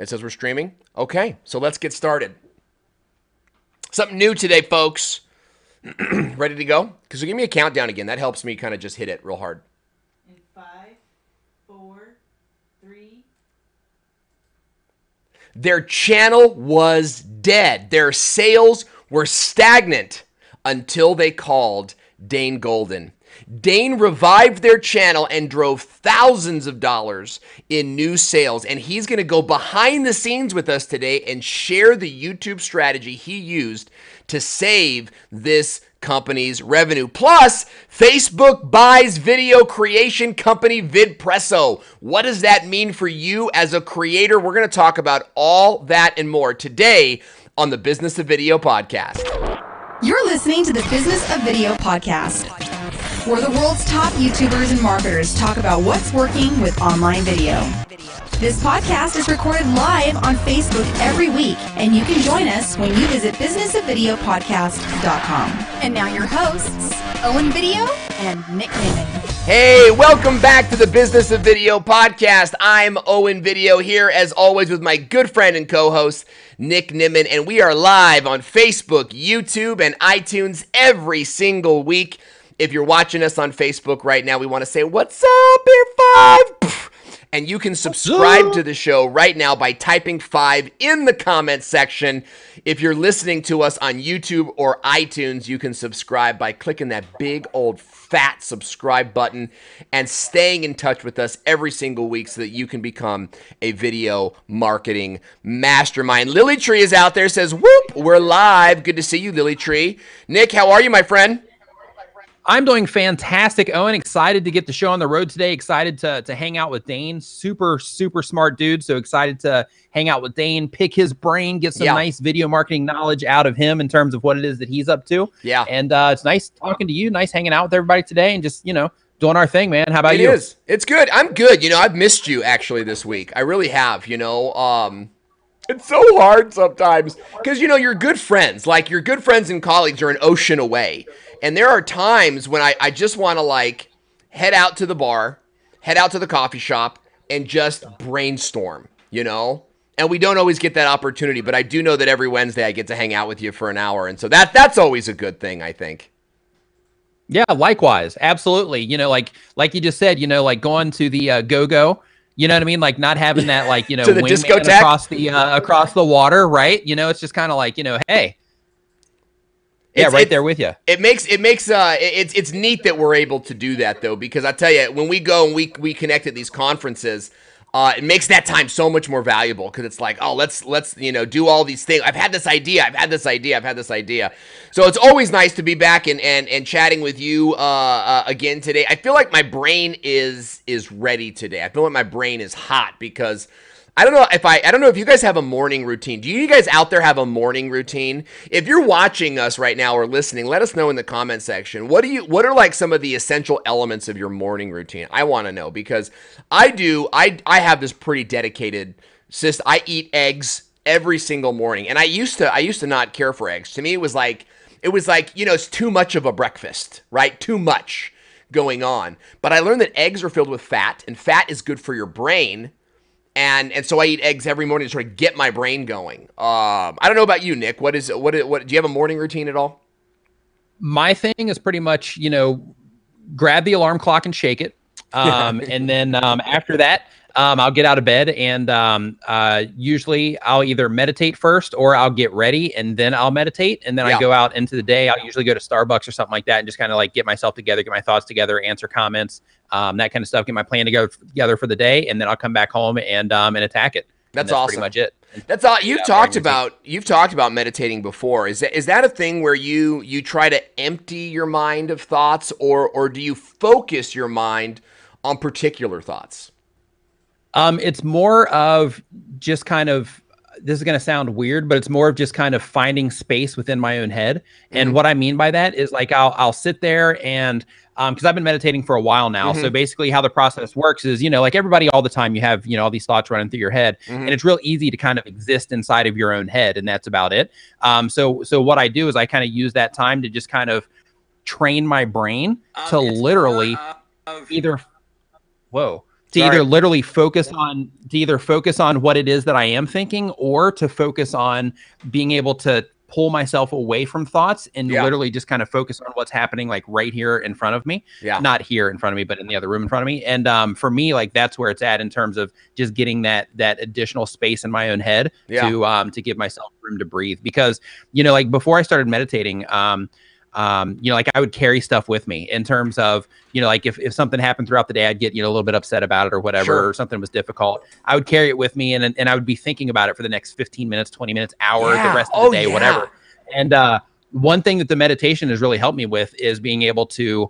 It says we're streaming. Okay, so let's get started. Something new today, folks. Ready to go? Because give me a countdown again. That helps me kind of just hit it real hard. In 5, 4, 3. Their channel was dead. Their sales were stagnant until they called Dane Golden. Dane revived their channel and drove thousands of dollars in new sales. And he's going to go behind the scenes with us today and share the YouTube strategy he used to save this company's revenue. Plus, Facebook buys video creation company Vidpresso. What does that mean for you as a creator? We're going to talk about all that and more today on the Business of Video podcast. You're listening to the Business of Video podcast, where the world's top YouTubers and marketers talk about what's working with online video. This podcast is recorded live on Facebook every week, and you can join us when you visit businessofvideopodcast.com. And now your hosts, Owen Video and Nick Nimmin. Hey, welcome back to the Business of Video podcast. I'm Owen Video here, as always, with my good friend and co-host, Nick Nimmin, and we are live on Facebook, YouTube, and iTunes every single week. If you're watching us on Facebook right now, we want to say, what's up, Beer 5? And you can subscribe to the show right now by typing 5 in the comments section. If you're listening to us on YouTube or iTunes, you can subscribe by clicking that big old fat subscribe button and staying in touch with us every single week so that you can become a video marketing mastermind. Lily Tree is out there, says, whoop, we're live. Good to see you, Lily Tree. Nick, how are you, my friend? I'm doing fantastic, Owen. Excited to get the show on the road today. Excited to hang out with Dane. Super smart dude. So excited to hang out with Dane, pick his brain, get some nice video marketing knowledge out of him in terms of what it is that he's up to. Yeah. And it's nice talking to you. Nice hanging out with everybody today and just, doing our thing, man. How about you? It is. It's good. I'm good. I've missed you actually this week. I really have, It's so hard sometimes because, you're good friends. Like, your good friends and colleagues are an ocean away. And there are times when I just want to, head out to the bar, head out to the coffee shop, and just brainstorm, And we don't always get that opportunity, but I do know that every Wednesday I get to hang out with you for an hour. And so that's always a good thing, I think. Yeah, likewise. Absolutely. Like you just said, going to the go-go. You know what I mean? Like not having that, to the discotheque across the water, right? It's just kind of like, hey, yeah, there with you. It's neat that we're able to do that though, because I tell you, when we go and we connect at these conferences, it makes that time so much more valuable because it's like, oh, let's do all these things. I've had this idea. So it's always nice to be back and chatting with you again today. I feel like my brain is ready today. I feel like my brain is hot because I don't know if you guys have a morning routine. Do you guys out there have a morning routine? If you're watching us right now or listening, let us know in the comment section. What are some of the essential elements of your morning routine? I want to know because I have this pretty dedicated system. I eat eggs every single morning. And I used to not care for eggs. To me it was like it's too much of a breakfast, right? Too much going on. But I learned that eggs are filled with fat and fat is good for your brain. And so I eat eggs every morning to sort of get my brain going. I don't know about you, Nick. What do you have a morning routine at all? My thing is pretty much, grab the alarm clock and shake it. And then after that, I'll get out of bed and usually I'll either meditate first or I'll get ready and then I'll meditate. And then I go out into the day. I'll usually go to Starbucks or something like that and just kind of get myself together, get my thoughts together, answer comments, that kind of stuff, get my plan together for the day. And then I'll come back home and attack it. That's awesome. Pretty much it. That's all you've talked about meditating before. Is that a thing where you try to empty your mind of thoughts or do you focus your mind on particular thoughts? It's more of just kind of, this is going to sound weird, but it's more of just kind of finding space within my own head. And what I mean by that is I'll sit there and, cause I've been meditating for a while now. So basically how the process works is, like everybody all the time, you have, all these thoughts running through your head and it's real easy to kind of exist inside of your own head. And that's about it. So what I do is I kind of use that time to just kind of train my brain to literally either, whoa. to either literally focus on what it is that I am thinking, or to focus on being able to pull myself away from thoughts and literally just kind of focus on what's happening like right here in front of me. Not here in front of me, but in the other room in front of me. And for me, like that's where it's at in terms of just getting that additional space in my own head to give myself room to breathe. Because, you know, like before I started meditating, you know, like I would carry stuff with me in terms of, you know, like if something happened throughout the day, I'd get, you know, a little bit upset about it or whatever, or something was difficult. I would carry it with me and I would be thinking about it for the next 15 minutes, 20 minutes, hour, the rest of the day, whatever. And one thing that the meditation has really helped me with is being able to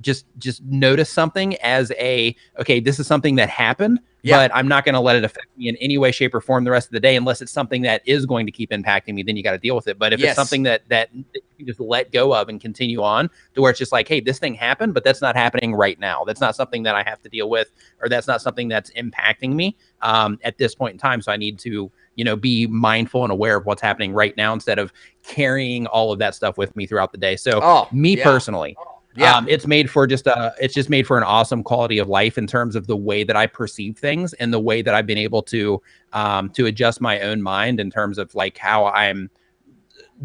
just notice something as okay, this is something that happened, but I'm not going to let it affect me in any way, shape, or form the rest of the day, unless it's something that is going to keep impacting me. Then you got to deal with it. But if it's something that you can just let go of and continue on, to where it's just like, hey, this thing happened, but that's not happening right now. That's not something that I have to deal with, or that's not something that's impacting me at this point in time. So I need to, you know, be mindful and aware of what's happening right now, instead of carrying all of that stuff with me throughout the day. So personally, it's made for it's just made for an awesome quality of life in terms of the way that I perceive things and the way that I've been able to adjust my own mind in terms of like how I'm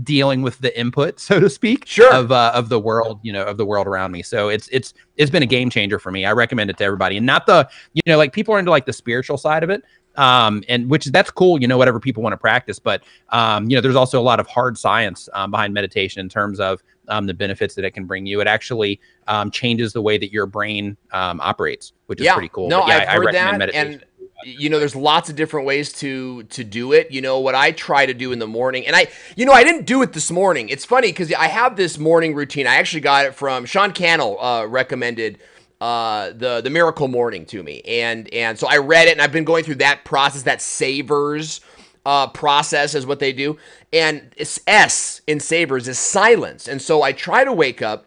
dealing with the input, so to speak, of the world, you know, of the world around me. So it's been a game changer for me. I recommend it to everybody, and not the, you know, like people are into like the spiritual side of it. And which that's cool, you know, whatever people want to practice, but, you know, there's also a lot of hard science, behind meditation in terms of, the benefits that it can bring you. It actually, changes the way that your brain, operates, which is pretty cool. No, I've heard that. Meditation. And, you know, there's lots of different ways to do it. You know, what I try to do in the morning, and I didn't do it this morning. It's funny because I have this morning routine. I actually got it from Sean Cannell, recommended the Miracle Morning to me, and so I read it, and I've been going through that process. That Savers process is what they do, and it's S in Savers is silence. And so I try to wake up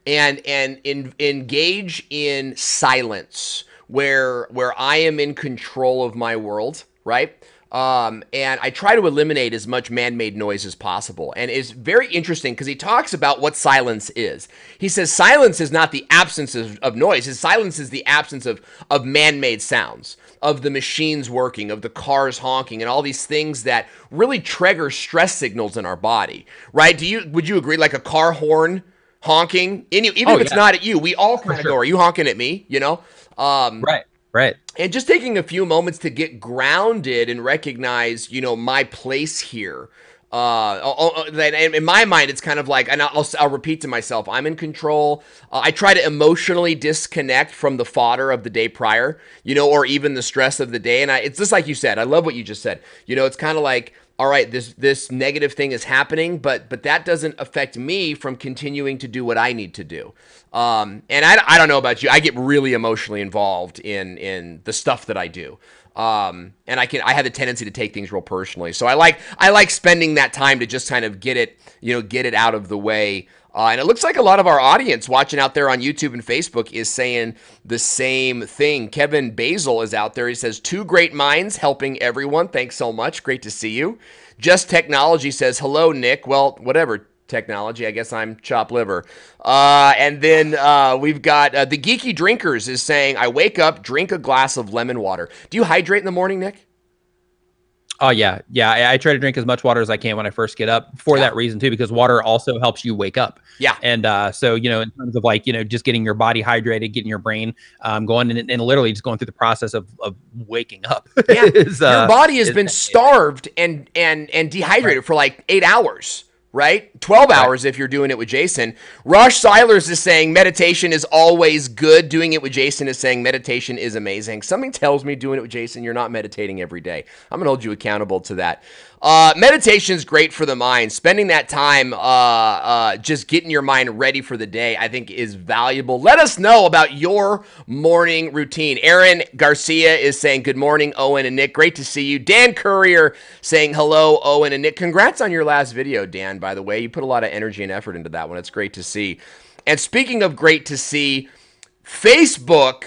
and engage in silence, where I am in control of my world, right? And I try to eliminate as much man-made noise as possible. And it's very interesting because he talks about what silence is. He says silence is not the absence of noise. His silence is the absence of man-made sounds, of the machines working, of the cars honking, and all these things that really trigger stress signals in our body, right? Would you agree? Like a car horn honking, even if it's not at you, we all kind of go, are you honking at me? You know? Right. And just taking a few moments to get grounded and recognize, you know, my place here. In my mind, it's kind of like, and I'll repeat to myself, I'm in control. I try to emotionally disconnect from the fodder of the day prior, you know, or even the stress of the day. And it's just like you said, I love what you just said. You know, it's kind of like, all right, this negative thing is happening, but that doesn't affect me from continuing to do what I need to do. And I don't know about you, I get really emotionally involved in the stuff that I do. And I have the tendency to take things real personally. So I like spending that time to just kind of get it out of the way. And it looks like a lot of our audience watching out there on YouTube and Facebook is saying the same thing. Kevin Basil is out there. He says, 2 great minds helping everyone. Thanks so much. Great to see you. Just Technology says, hello, Nick. Well, whatever, Technology. I guess I'm chopped liver. And then we've got the Geeky Drinkers is saying, I wake up, drink a glass of lemon water. Do you hydrate in the morning, Nick? Oh, yeah. I try to drink as much water as I can when I first get up for that reason, too, because water also helps you wake up. Yeah. And so, you know, in terms of like, you know, just getting your body hydrated, getting your brain going and literally just going through the process of waking up. Yeah. Your body has been starved and dehydrated for like 8 hours. Right? 12 hours if you're doing it with Jason. Rush Silers is saying meditation is always good. Doing it with Jason is saying meditation is amazing. Something tells me doing it with Jason, you're not meditating every day. I'm going to hold you accountable to that. Meditation is great for the mind. Spending that time just getting your mind ready for the day, I think, is valuable. Let us know about your morning routine. Aaron Garcia is saying, good morning, Owen and Nick. Great to see you. Dan Courier saying, hello, Owen and Nick. Congrats on your last video, Dan, by the way. You put a lot of energy and effort into that one. It's great to see. And speaking of great to see, Facebook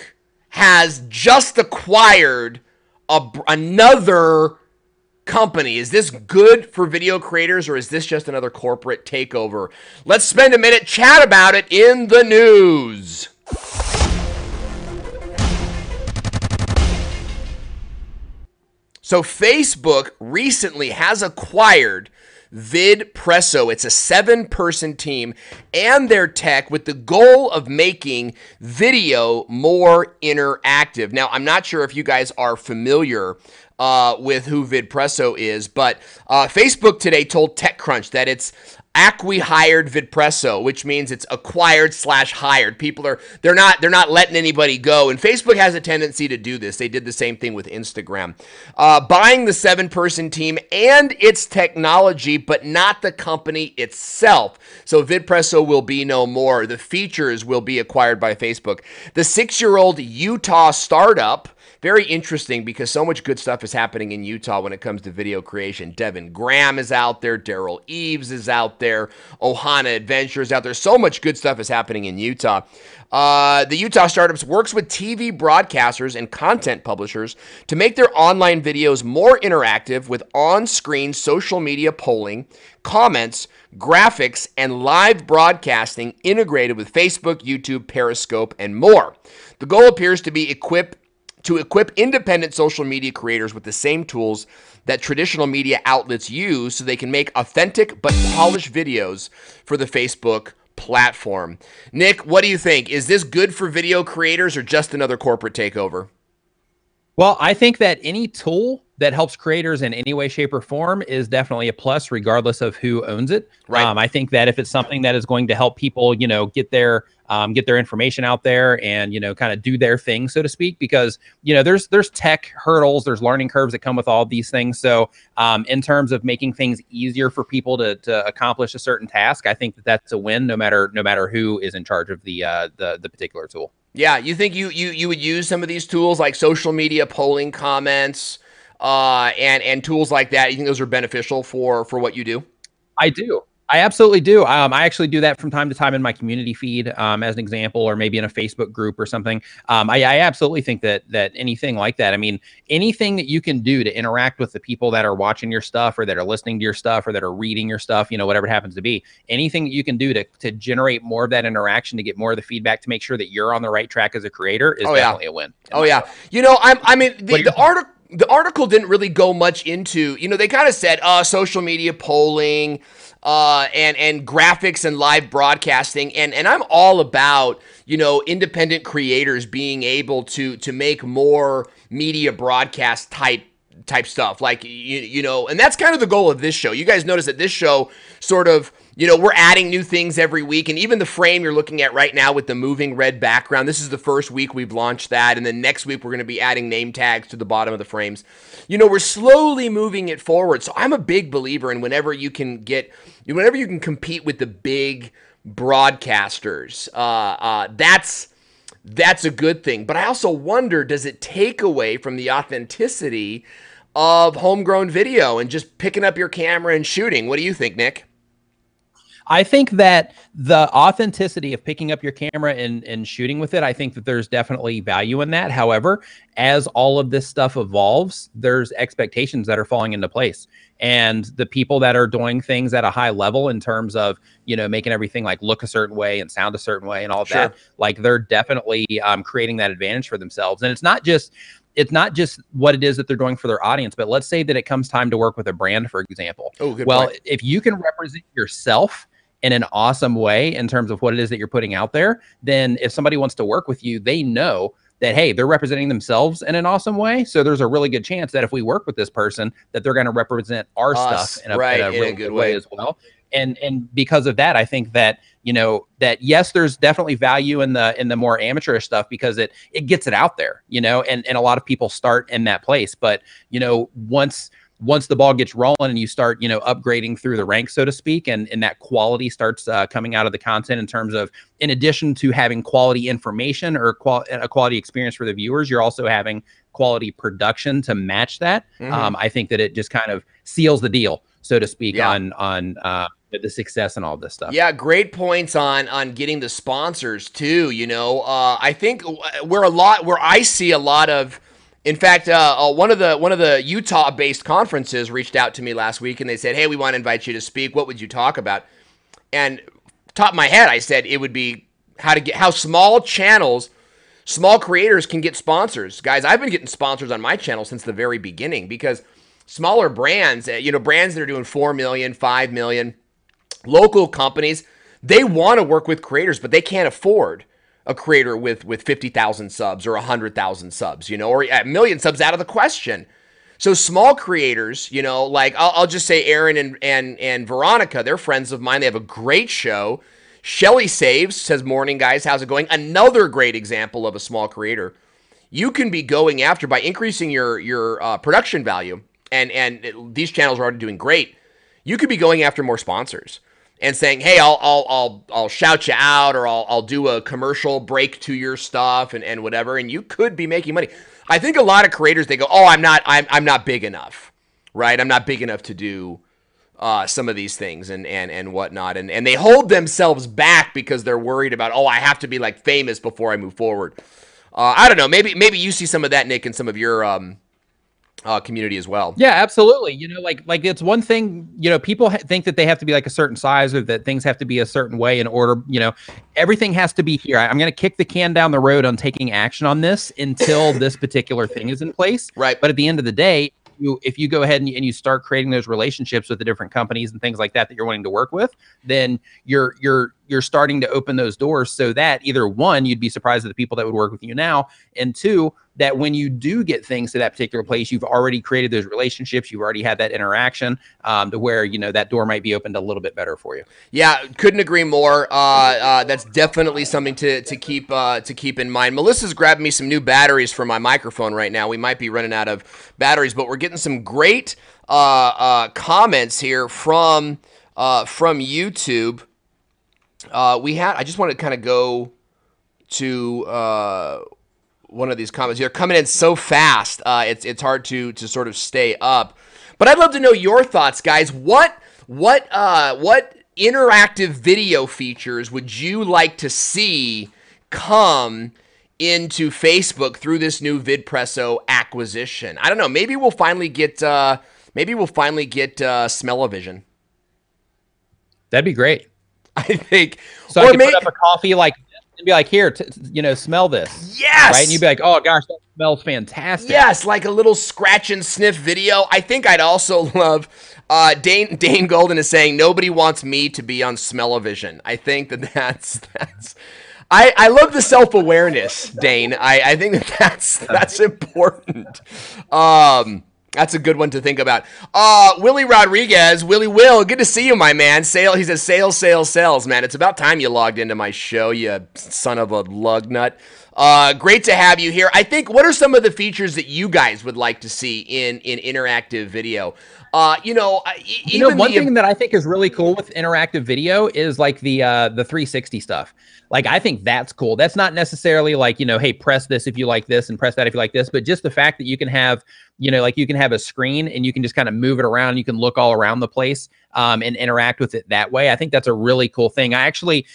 has just acquired another company. Is this good for video creators, or is this just another corporate takeover? Let's spend a minute chat about it in the news. So Facebook recently has acquired Vidpresso. It's a 7-person team and their tech with the goal of making video more interactive. Now, I'm not sure if you guys are familiar with who Vidpresso is, but Facebook today told TechCrunch that it's acqui-hired Vidpresso, which means it's acquired / hired. People they're not letting anybody go, and Facebook has a tendency to do this. They did the same thing with Instagram, buying the 7-person team and its technology, but not the company itself. So Vidpresso will be no more. The features will be acquired by Facebook. The 6-year-old Utah startup. Very interesting because so much good stuff is happening in Utah when it comes to video creation. Devin Graham is out there. Daryl Eves is out there. Ohana Adventure is out there. So much good stuff is happening in Utah. The Utah startups works with TV broadcasters and content publishers to make their online videos more interactive with on-screen social media polling, comments, graphics, and live broadcasting integrated with Facebook, YouTube, Periscope, and more. The goal appears to be to equip independent social media creators with the same tools that traditional media outlets use so they can make authentic but polished videos for the Facebook platform. Nick, what do you think? Is this good for video creators or just another corporate takeover? Well, I think that any tool that helps creators in any way, shape, or form is definitely a plus, regardless of who owns it. Right. I think that if it's something that is going to help people, get their information out there and, kind of do their thing, so to speak, because, there's tech hurdles, there's learning curves that come with all these things. So in terms of making things easier for people to accomplish a certain task, I think that that's a win, no matter who is in charge of the particular tool. Yeah, you think you would use some of these tools like social media polling comments and tools like that? You think those are beneficial for what you do? I do. I absolutely do. I actually do that from time to time in my community feed, as an example, or maybe in a Facebook group or something. I absolutely think that anything like that. I mean, anything that you can do to interact with the people that are watching your stuff, or that are listening to your stuff, or that are reading your stuff, whatever it happens to be, anything that you can do to generate more of that interaction, to get more of the feedback, to make sure that you're on the right track as a creator is definitely a win. Oh yeah. The article didn't really go much into, they kind of said, social media polling, and graphics and live broadcasting. And I'm all about, independent creators being able to make more media broadcast type stuff. Like, and that's kind of the goal of this show. You guys notice that this show sort of, we're adding new things every week. And even the frame you're looking at right now with the moving red background, this is the first week we've launched that. And then next week, we're going to be adding name tags to the bottom of the frames. We're slowly moving it forward. So I'm a big believer in whenever you can compete with the big broadcasters, that's a good thing. But I also wonder, does it take away from the authenticity of homegrown video and just picking up your camera and shooting? What do you think, Nick? I think that the authenticity of picking up your camera and shooting with it, I think that there's definitely value in that. However, as all of this stuff evolves, there's expectations that are falling into place. And the people that are doing things at a high level in terms of, making everything like look a certain way and sound a certain way and all of that, like they're definitely creating that advantage for themselves. And it's not just what it is that they're doing for their audience, but let's say that it comes time to work with a brand, for example. Oh, good point. If you can represent yourself in an awesome way in terms of what it is that you're putting out there, then if somebody wants to work with you, they know that, hey, they're representing themselves in an awesome way. So there's a really good chance that if we work with this person, that they're going to represent our stuff in a really good way as well. And because of that, I think that, that yes, there's definitely value in the more amateurish stuff because it gets it out there, and a lot of people start in that place. But, once the ball gets rolling and you start, upgrading through the ranks, so to speak, and that quality starts coming out of the content in terms of, in addition to having quality information or a quality experience for the viewers, you're also having quality production to match that. I think that it just kind of seals the deal, so to speak, on the success and all this stuff. Yeah, great points on getting the sponsors too. I think where I see a lot of. In fact, one of the Utah-based conferences reached out to me last week, and they said, "Hey, we want to invite you to speak. What would you talk about?" And top of my head, I said it would be how small channels Small creators can get sponsors. Guys, I've been getting sponsors on my channel since the very beginning because smaller brands, brands that are doing 4 million, 5 million, local companies, they want to work with creators, but they can't afford a creator with 50,000 subs or 100,000 subs, or a million subs out of the question. So small creators, like I'll just say Aaron and Veronica, they're friends of mine. They have a great show. Shelly Saves says, morning guys, how's it going? Another great example of a small creator you can be going after by increasing your production value. And these channels are already doing great. You could be going after more sponsors and saying, hey, I'll shout you out, or I'll do a commercial break to your stuff and whatever. And you could be making money. I think a lot of creators, they go, oh, I'm not big enough, right? I'm not big enough to do some of these things and whatnot. And they hold themselves back because they're worried about, oh, I have to be like famous before I move forward. I don't know. Maybe you see some of that, Nick, in some of your community as well. Yeah, absolutely. Like it's one thing, people think that they have to be like a certain size or that things have to be a certain way in order, everything has to be here. I'm going to kick the can down the road on taking action on this until this particular thing is in place. Right. But at the end of the day, if you go ahead and you start creating those relationships with the different companies and things like that you're wanting to work with, then you're starting to open those doors so that either one, you'd be surprised at the people that would work with you now, and two, that when you do get things to that particular place, you've already created those relationships, you've already had that interaction to where, that door might be opened a little bit better for you. Yeah, couldn't agree more. That's definitely something to keep in mind. Melissa's grabbing me some new batteries for my microphone right now. We might be running out of batteries, but we're getting some great comments here from YouTube. I just want to kind of go to one of these comments. You're coming in so fast. It's hard to sort of stay up. But I'd love to know your thoughts, guys. What interactive video features would you like to see come into Facebook through this new Vidpresso acquisition? I don't know. Maybe we'll finally get smell-o-vision. That'd be great. I think. So I could put up a coffee like this and be like, here, smell this. Yes. Right? And you'd be like, oh gosh, that smells fantastic. Yes, like a little scratch and sniff video. I think I'd also love, Dane Golden is saying, nobody wants me to be on smell-o-vision. I think that's I love the self-awareness, Dane. I think that's important. That's a good one to think about. Willie Rodriguez, Willie Will, good to see you, my man. He says sales, man. It's about time you logged into my show, you son of a lug nut. Great to have you here. I think, what are some of the features that you guys would like to see in interactive video? One thing that I think is really cool with interactive video is like the 360 stuff. Like, I think that's cool. That's not necessarily like, hey, press this if you like this and press that if you like this, but just the fact that you can have, you can have a screen and you can just kind of move it around. You can look all around the place and interact with it that way. I think that's a really cool thing. I actually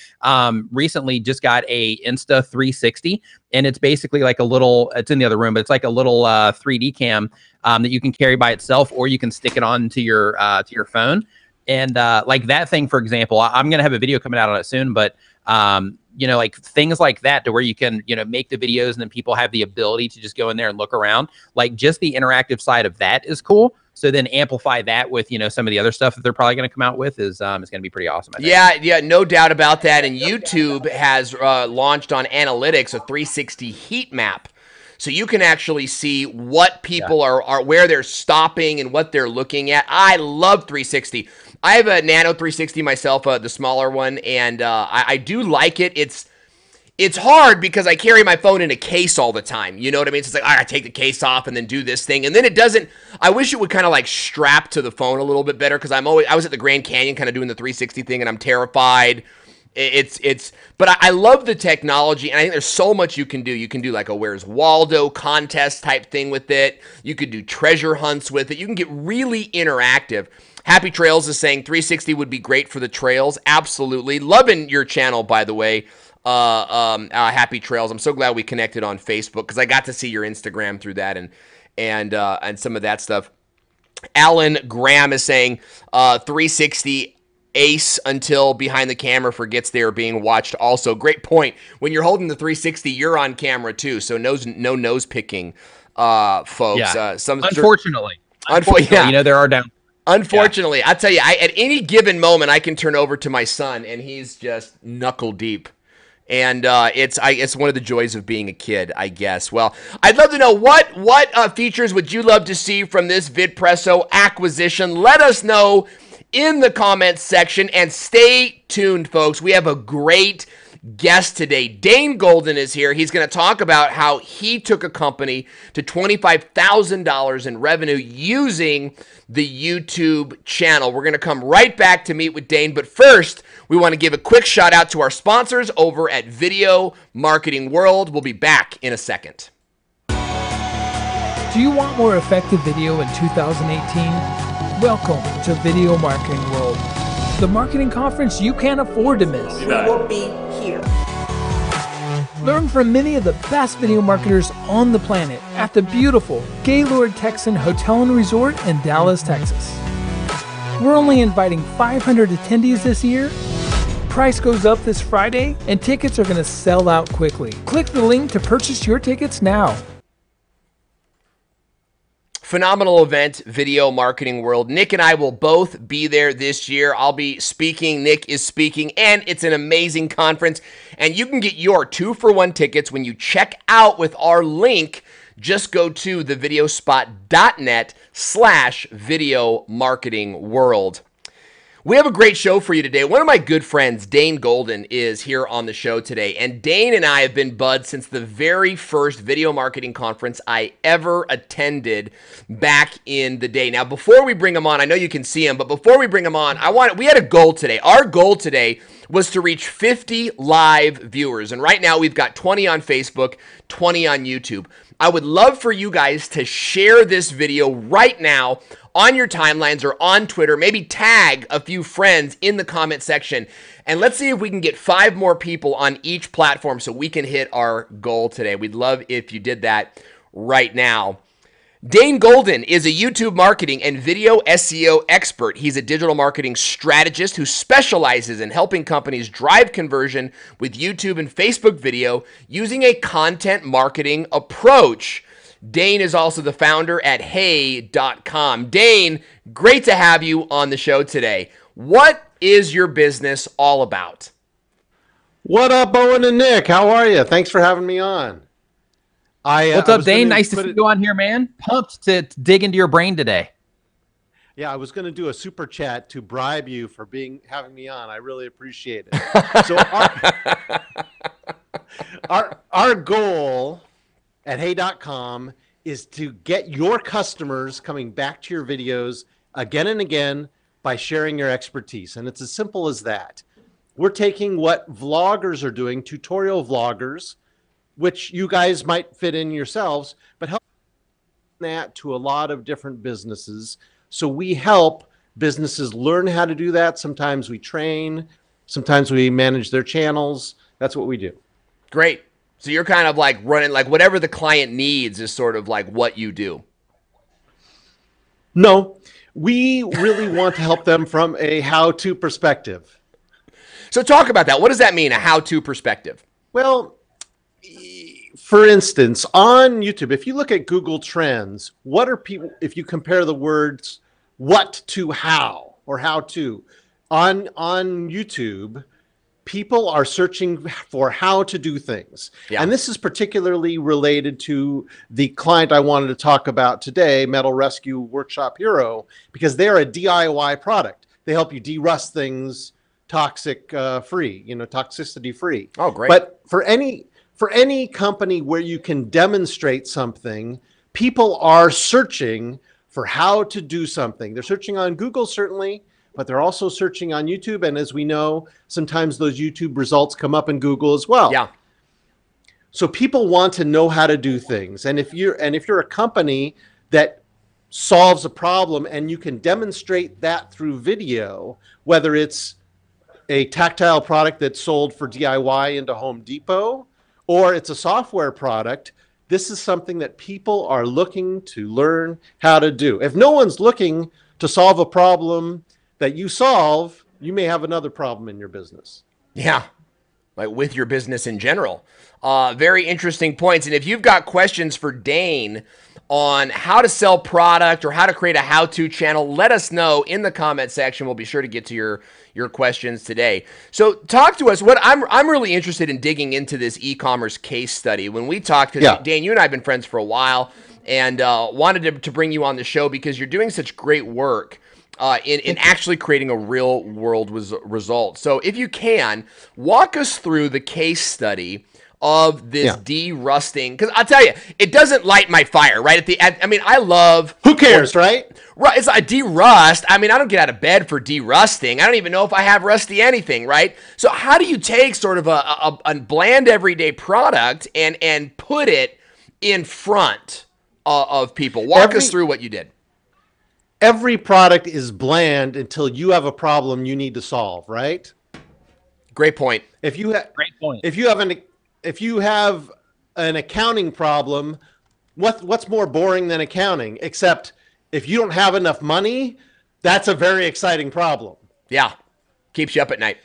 recently just got a Insta 360, and it's basically like it's in the other room, but it's like a little 3D cam that you can carry by itself, or you can stick it on to your phone. And like that thing, for example, I'm going to have a video coming out on it soon, but like things like that, to where you can, make the videos and then people have the ability to just go in there and look around. Like, just the interactive side of that is cool. So then amplify that with, some of the other stuff that they're probably going to come out with is going to be pretty awesome, I think. Yeah, no doubt about that. And YouTube has launched on analytics a 360 heat map. So you can actually see what people are where they're stopping and what they're looking at. I love 360. I have a Nano 360 myself, the smaller one, and I do like it. It's hard because I carry my phone in a case all the time. You know what I mean? So it's like, I take the case off and then do this thing. And then it doesn't, I wish it would kind of like strap to the phone a little bit better, because I was at the Grand Canyon kind of doing the 360 thing, and I'm terrified. But I love the technology, and I think there's so much you can do. You can do like a Where's Waldo contest type thing with it. You could do treasure hunts with it. You can get really interactive. Happy Trails is saying 360 would be great for the trails. Absolutely. Loving your channel, by the way. Happy Trails. I'm so glad we connected on Facebook, because I got to see your Instagram through that and some of that stuff. Alan Graham is saying 360 ace until behind the camera forgets they are being watched. Also, great point. When you're holding the 360, you're on camera too, so no nose picking, folks. Yeah. Unfortunately, you know, there are down. Unfortunately, I tell you, at any given moment, I can turn over to my son, and he's just knuckle deep. And it's one of the joys of being a kid, I guess. Well, I'd love to know what features would you love to see from this Vidpresso acquisition? Let us know in the comments section, and stay tuned, folks. We have a great guest today. Dane Golden is here. He's going to talk about how he took a company to $25,000 in revenue using the YouTube channel. We're going to come right back to meet with Dane, but first, we want to give a quick shout out to our sponsors over at Video Marketing World. We'll be back in a second. Do you want more effective video in 2018? Welcome to Video Marketing World, the marketing conference you can't afford to miss. We will be here. Learn from many of the best video marketers on the planet at the beautiful Gaylord Texan Hotel and Resort in Dallas, Texas. We're only inviting 500 attendees this year. Price goes up this Friday, and tickets are going to sell out quickly. Click the link to purchase your tickets now. Phenomenal event, Video Marketing World. Nick and I will both be there this year. I'll be speaking, Nick is speaking, and it's an amazing conference. And you can get your 2-for-1 tickets when you check out with our link. Just go to thevideospot.net/Video Marketing World. We have a great show for you today. One of my good friends, Dane Golden, is here on the show today. And Dane and I have been buds since the very first video marketing conference I ever attended back in the day. Now, before we bring him on, I know you can see him, but before we bring him on, we had a goal today. Our goal today was to reach 50 live viewers. And right now we've got 20 on Facebook, 20 on YouTube. I would love for you guys to share this video right now on your timelines or on Twitter. Maybe tag a few friends in the comment section. And let's see if we can get 5 more people on each platform so we can hit our goal today. We'd love if you did that right now. Dane Golden is a YouTube marketing and video SEO expert. He's a digital marketing strategist who specializes in helping companies drive conversion with YouTube and Facebook video using a content marketing approach. Dane is also the founder at hey.com. Dane, great to have you on the show today. What is your business all about? What up, Owen and Nick? How are you? Thanks for having me on. What's up, Dane? Nice to see you on here, man. Pumped to dig into your brain today. Yeah, I was going to do a super chat to bribe you for having me on. I really appreciate it. So our goal at hey.com is to get your customers coming back to your videos again and again by sharing your expertise. And it's as simple as that. We're taking what vloggers are doing, tutorial vloggers, which you guys might fit in yourselves, but help that to a lot of different businesses. So we help businesses learn how to do that. Sometimes we train, sometimes we manage their channels. That's what we do. Great. So you're kind of like running, like whatever the client needs is sort of like what you do. No, we really want to help them from a how-to perspective. So talk about that. What does that mean, a how-to perspective? Well, for instance, on YouTube, if you look at Google Trends, what are people, if you compare the words what to how or how to, on YouTube, people are searching for how to do things. Yeah. And this is particularly related to the client I wanted to talk about today, Metal Rescue Workshop Hero, because they're a DIY product. They help you de-rust things toxicity free. Oh, great. But for any company where you can demonstrate something, people are searching for how to do something. They're searching on Google, certainly, but they're also searching on YouTube. And as we know, sometimes those YouTube results come up in Google as well. Yeah. So people want to know how to do things. And if you're a company that solves a problem and you can demonstrate that through video, whether it's a tactile product that's sold for DIY into Home Depot, or it's a software product, this is something that people are looking to learn how to do. If no one's looking to solve a problem that you solve, you may have another problem in your business. Yeah, like with your business in general. Very interesting points. And if you've got questions for Dane on how to sell product or how to create a how-to channel, let us know in the comment section. We'll be sure to get to your questions today. So talk to us. What I'm really interested in digging into this e-commerce case study. When we talked, because Dane, you and I have been friends for a while, and wanted to bring you on the show because you're doing such great work in actually creating a real world result. So if you can, walk us through the case study of this de-rusting, because I'll tell you, it doesn't light my fire, right? I mean, I love... Who cares, right? Right, it's like de-rust. I mean, I don't get out of bed for de-rusting. I don't even know if I have rusty anything, right? So how do you take sort of a bland everyday product and put it in front of people? Walk us through what you did. Every product is bland until you have a problem you need to solve, right? Great point. Great point. If you have an accounting problem, what's more boring than accounting? Except if you don't have enough money, that's a very exciting problem. Yeah, keeps you up at night.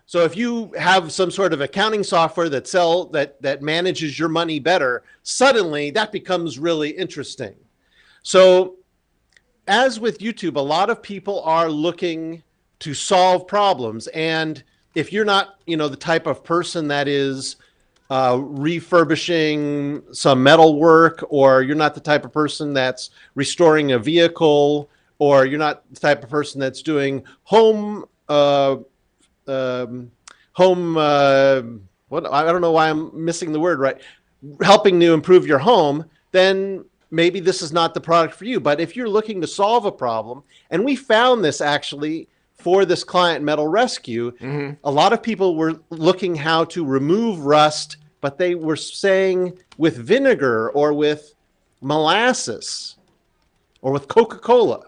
So if you have some sort of accounting software that manages your money better, suddenly that becomes really interesting. So as with YouTube, a lot of people are looking to solve problems. And if you're not, the type of person that is refurbishing some metal work, or you're not the type of person that's restoring a vehicle, or you're not the type of person that's doing home, I don't know why I'm missing the word, right? Helping to improve your home, then maybe this is not the product for you. But if you're looking to solve a problem, and we found this actually for this client, Metal Rescue, a lot of people were looking how to remove rust, but they were saying with vinegar or with molasses or with Coca-Cola.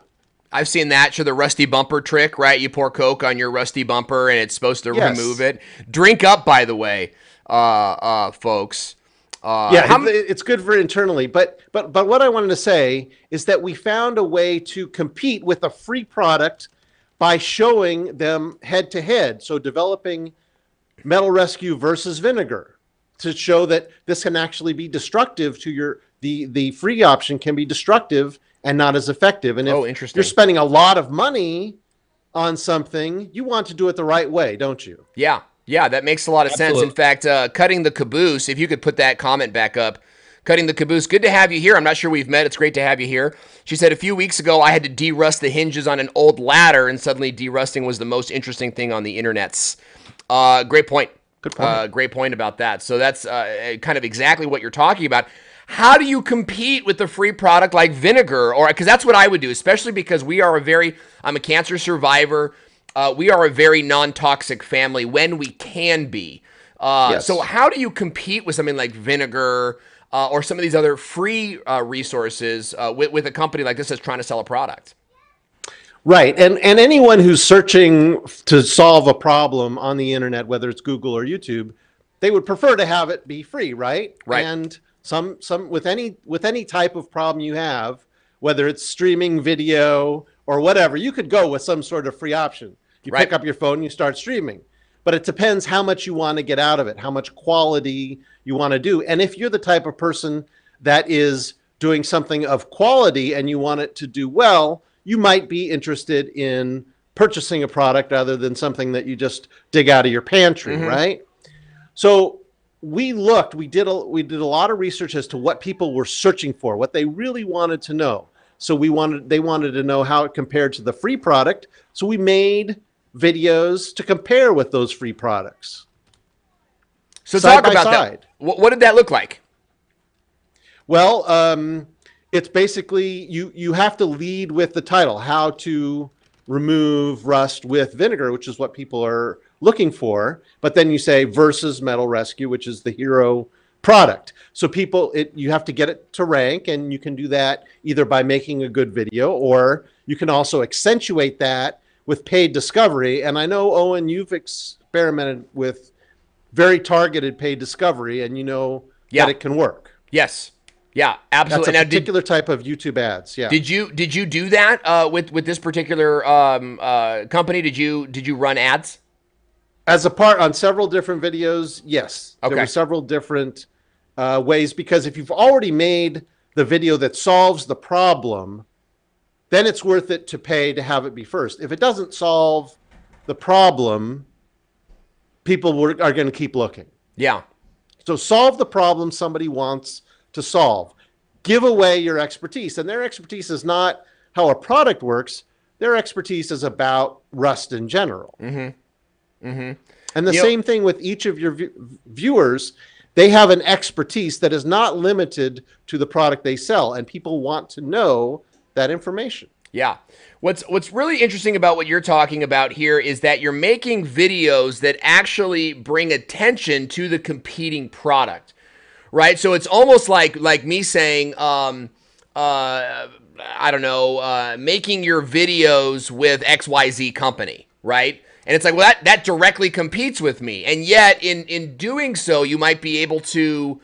I've seen that. Sure, the rusty bumper trick, right? You pour Coke on your rusty bumper and it's supposed to remove it. Drink up, by the way, folks. It's good for internally. But what I wanted to say is that we found a way to compete with a free product by showing them head to head. So developing Metal Rescue versus vinegar to show that this can actually be destructive to the free option can be destructive and not as effective. And if you're spending a lot of money on something, you want to do it the right way, don't you? Yeah. Yeah, that makes a lot of sense. In fact, Cutting the Caboose, if you could put that comment back up. Cutting the Caboose, good to have you here. I'm not sure we've met. It's great to have you here. She said, a few weeks ago, I had to de-rust the hinges on an old ladder, and suddenly de-rusting was the most interesting thing on the internets. Great point. Good point. Great point about that. So that's kind of exactly what you're talking about. How do you compete with the free product like vinegar? Or because that's what I would do, especially because I'm a cancer survivor. We are a very non-toxic family when we can be. Yes. So how do you compete with something like vinegar or some of these other free resources with a company like this that's trying to sell a product? Right. And anyone who's searching to solve a problem on the internet, whether it's Google or YouTube, they would prefer to have it be free, right? Right. And some with any type of problem you have, whether it's streaming video or whatever, you could go with some sort of free option. You pick up your phone, you start streaming. But it depends how much you want to get out of it, how much quality you want to do. And if you're the type of person that is doing something of quality and you want it to do well, you might be interested in purchasing a product rather than something that you just dig out of your pantry, right? So we did a lot of research as to what people were searching for, what they really wanted to know. So they wanted to know how it compared to the free product. So we made videos to compare with those free products. So talk about that. What did that look like? Well, it's basically you have to lead with the title, how to remove rust with vinegar, which is what people are looking for. But then you say versus Metal Rescue, which is the hero product. So you have to get it to rank, and you can do that either by making a good video, or you can also accentuate that with paid discovery. And I know, Owen, you've experimented with very targeted paid discovery, and you know that it can work. Yes. Yeah, absolutely. That's a Now, particular type of YouTube ads. Yeah. did you do that with this particular company? Did you run ads? As a part on several different videos, yes. Okay. There were several different ways, because if you've already made the video that solves the problem, then it's worth it to pay to have it be first. If it doesn't solve the problem, people are going to keep looking. Yeah. So solve the problem somebody wants to solve. Give away your expertise. And their expertise is not how a product works. Their expertise is about Rust in general. Mm-hmm. Mm-hmm. And the same thing with each of your viewers. They have an expertise that is not limited to the product they sell, and people want to know that information. Yeah. What's really interesting about what you're talking about here is that you're making videos that actually bring attention to the competing product, right? So it's almost like me saying, I don't know, making your videos with XYZ company, right? And it's like, well, that directly competes with me. And yet, in doing so, you might be able to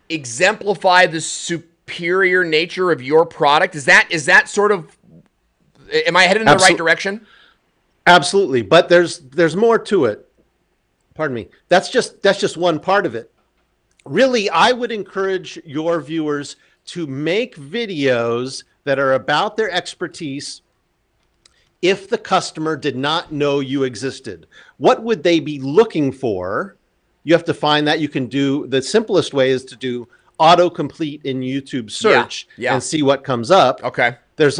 exemplify the superior nature of your product. Is that sort of, am I headed in the right direction? Absolutely. But there's more to it. Pardon me. That's just one part of it. Really, I would encourage your viewers to make videos that are about their expertise. If the customer did not know you existed, what would they be looking for? You have to find that. You can do, the simplest way is to do autocomplete in YouTube search and see what comes up. Okay. There's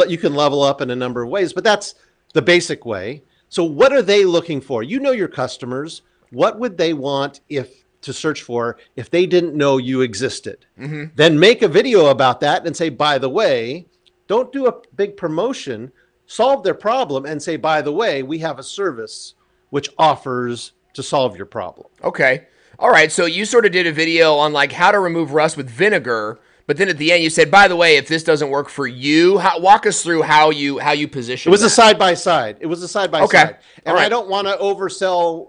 you can level up in a number of ways, but that's the basic way. So what are they looking for? You know your customers. What would they want to search for if they didn't know you existed? Mm-hmm. Then make a video about that and say, by the way, don't do a big promotion. Solve their problem and say, by the way, we have a service which offers to solve your problem. Okay. All right. So you sort of did a video on like how to remove rust with vinegar, but then at the end you said, by the way, if this doesn't work for you, walk us through how you position. It was a side by side. It was a side by side. And right. I don't want to oversell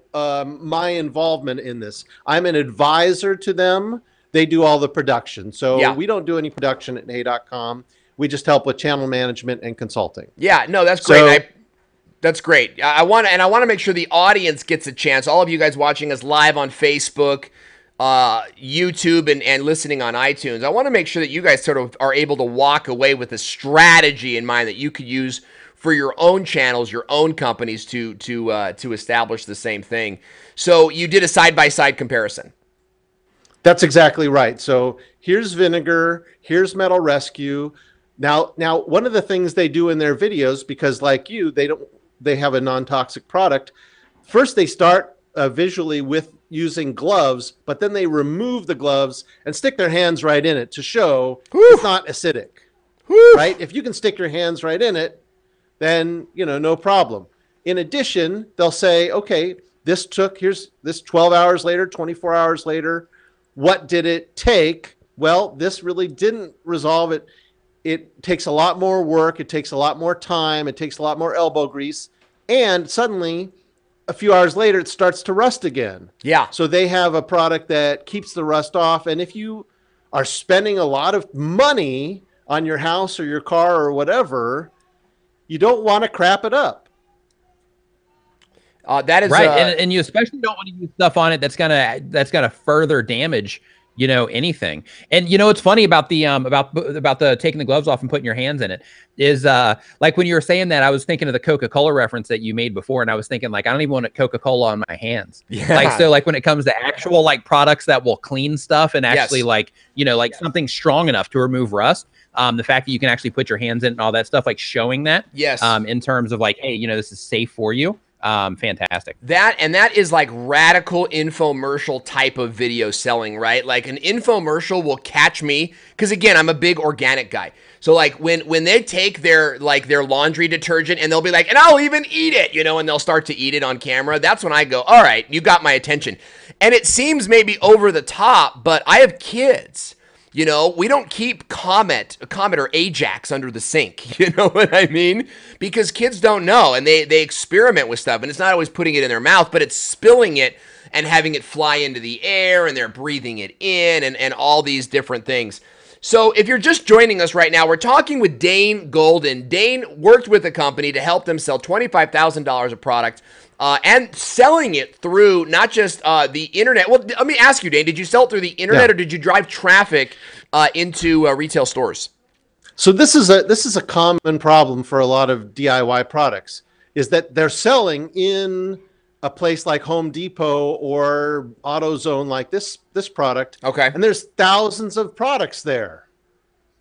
my involvement in this. I'm an advisor to them. They do all the production. So we don't do any production at hey.com. We just help with channel management and consulting. Yeah, no, that's great. That's great. I want to make sure the audience gets a chance. All of you guys watching us live on Facebook, YouTube, and listening on iTunes. I want to make sure that you guys sort of are able to walk away with a strategy in mind that you could use for your own channels, your own companies to establish the same thing. So you did a side-by-side comparison. That's exactly right. So here's vinegar, here's Metal Rescue. Now, one of the things they do in their videos, because like you, they have a non-toxic product. First, they start visually with using gloves, but then they remove the gloves and stick their hands right in it to show it's not acidic, right? If you can stick your hands right in it, then, no problem. In addition, they'll say, okay, here's this 12 hours later, 24 hours later. What did it take? Well, this really didn't resolve it. It takes a lot more work. It takes a lot more time. It takes a lot more elbow grease. And suddenly, a few hours later, it starts to rust again. Yeah. So they have a product that keeps the rust off. And if you are spending a lot of money on your house or your car or whatever, you don't want to crap it up. That is right. And you especially don't want to use stuff on it that's gonna further damage anything. And what's funny about the taking the gloves off and putting your hands in it is like when you were saying that, I was thinking of the Coca-Cola reference that you made before, and I was thinking like, I don't even want Coca-Cola on my hands. Yeah. So when it comes to actual products that will clean stuff and actually something strong enough to remove rust, the fact that you can actually put your hands in it and all that stuff, showing that in terms of hey, this is safe for you. Fantastic. That is like radical infomercial type of video selling, right? Like an infomercial will catch me because again, I'm a big organic guy. So when they take their laundry detergent and they'll be like, and I'll even eat it, and they'll start to eat it on camera. That's when I go, all right, you got my attention. And it seems maybe over the top, but I have kids. We don't keep Comet or Ajax under the sink. You know what I mean? Because kids don't know, and they experiment with stuff, and it's not always putting it in their mouth, but it's spilling it and having it fly into the air, and they're breathing it in, and all these different things. So if you're just joining us right now, we're talking with Dane Golden. Dane worked with a company to help them sell $25,000 of product and selling it through not just the internet. Well, let me ask you, Dane, did you sell it through the internet or did you drive traffic into retail stores? So this is a common problem for a lot of DIY products, is that they're selling in a place like Home Depot or AutoZone, like this product. Okay. And there's thousands of products there.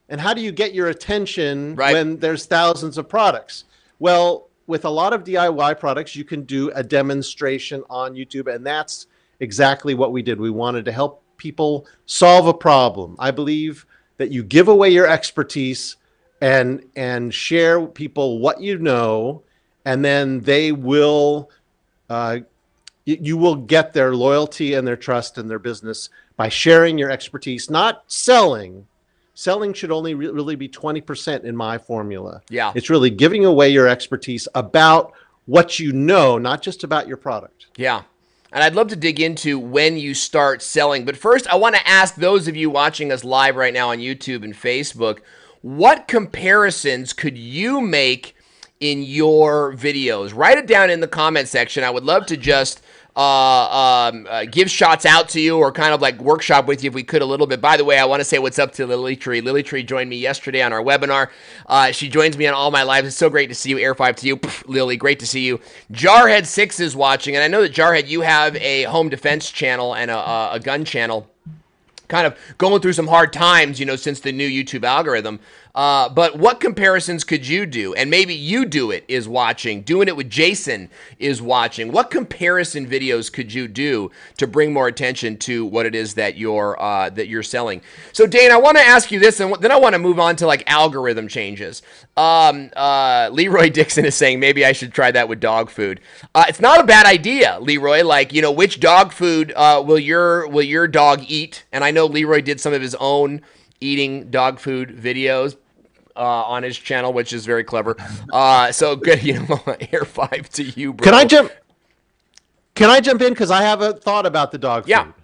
And how do you get your attention when there's thousands of products? Well, with a lot of DIY products, you can do a demonstration on YouTube, and that's exactly what we did. We wanted to help people solve a problem. I believe that you give away your expertise and share with people what you know, and then they will you will get their loyalty and their trust in their business by sharing your expertise, not selling. Selling should only really be 20% in my formula. Yeah. It's really giving away your expertise about what you know, not just about your product. Yeah. And I'd love to dig into when you start selling. But first, I want to ask those of you watching us live right now on YouTube and Facebook, what comparisons could you make in your videos? Write it down in the comment section. I would love to just give shots out to you, or kind of like workshop with you if we could a little bit. By the way, I want to say what's up to Lily Tree. Lily Tree joined me yesterday on our webinar. She joins me on all my lives. It's so great to see you. Air 5 to you. Pff, Lily, great to see you. Jarhead6 is watching, and I know that Jarhead, you have a home defense channel and a gun channel, kind of going through some hard times, since the new YouTube algorithm. But what comparisons could you do? And maybe you do it is watching. Doing it with Jason is watching. What comparison videos could you do to bring more attention to what it is that you're selling? So Dane, I want to ask you this, and then I want to move on to like algorithm changes. Leroy Dixon is saying maybe I should try that with dog food. It's not a bad idea, Leroy. Like, which dog food will your dog eat? And I know Leroy did some of his own eating dog food videos on his channel, which is very clever. So good, Air 5 to you, bro. Can I jump in? Because I have a thought about the dog food.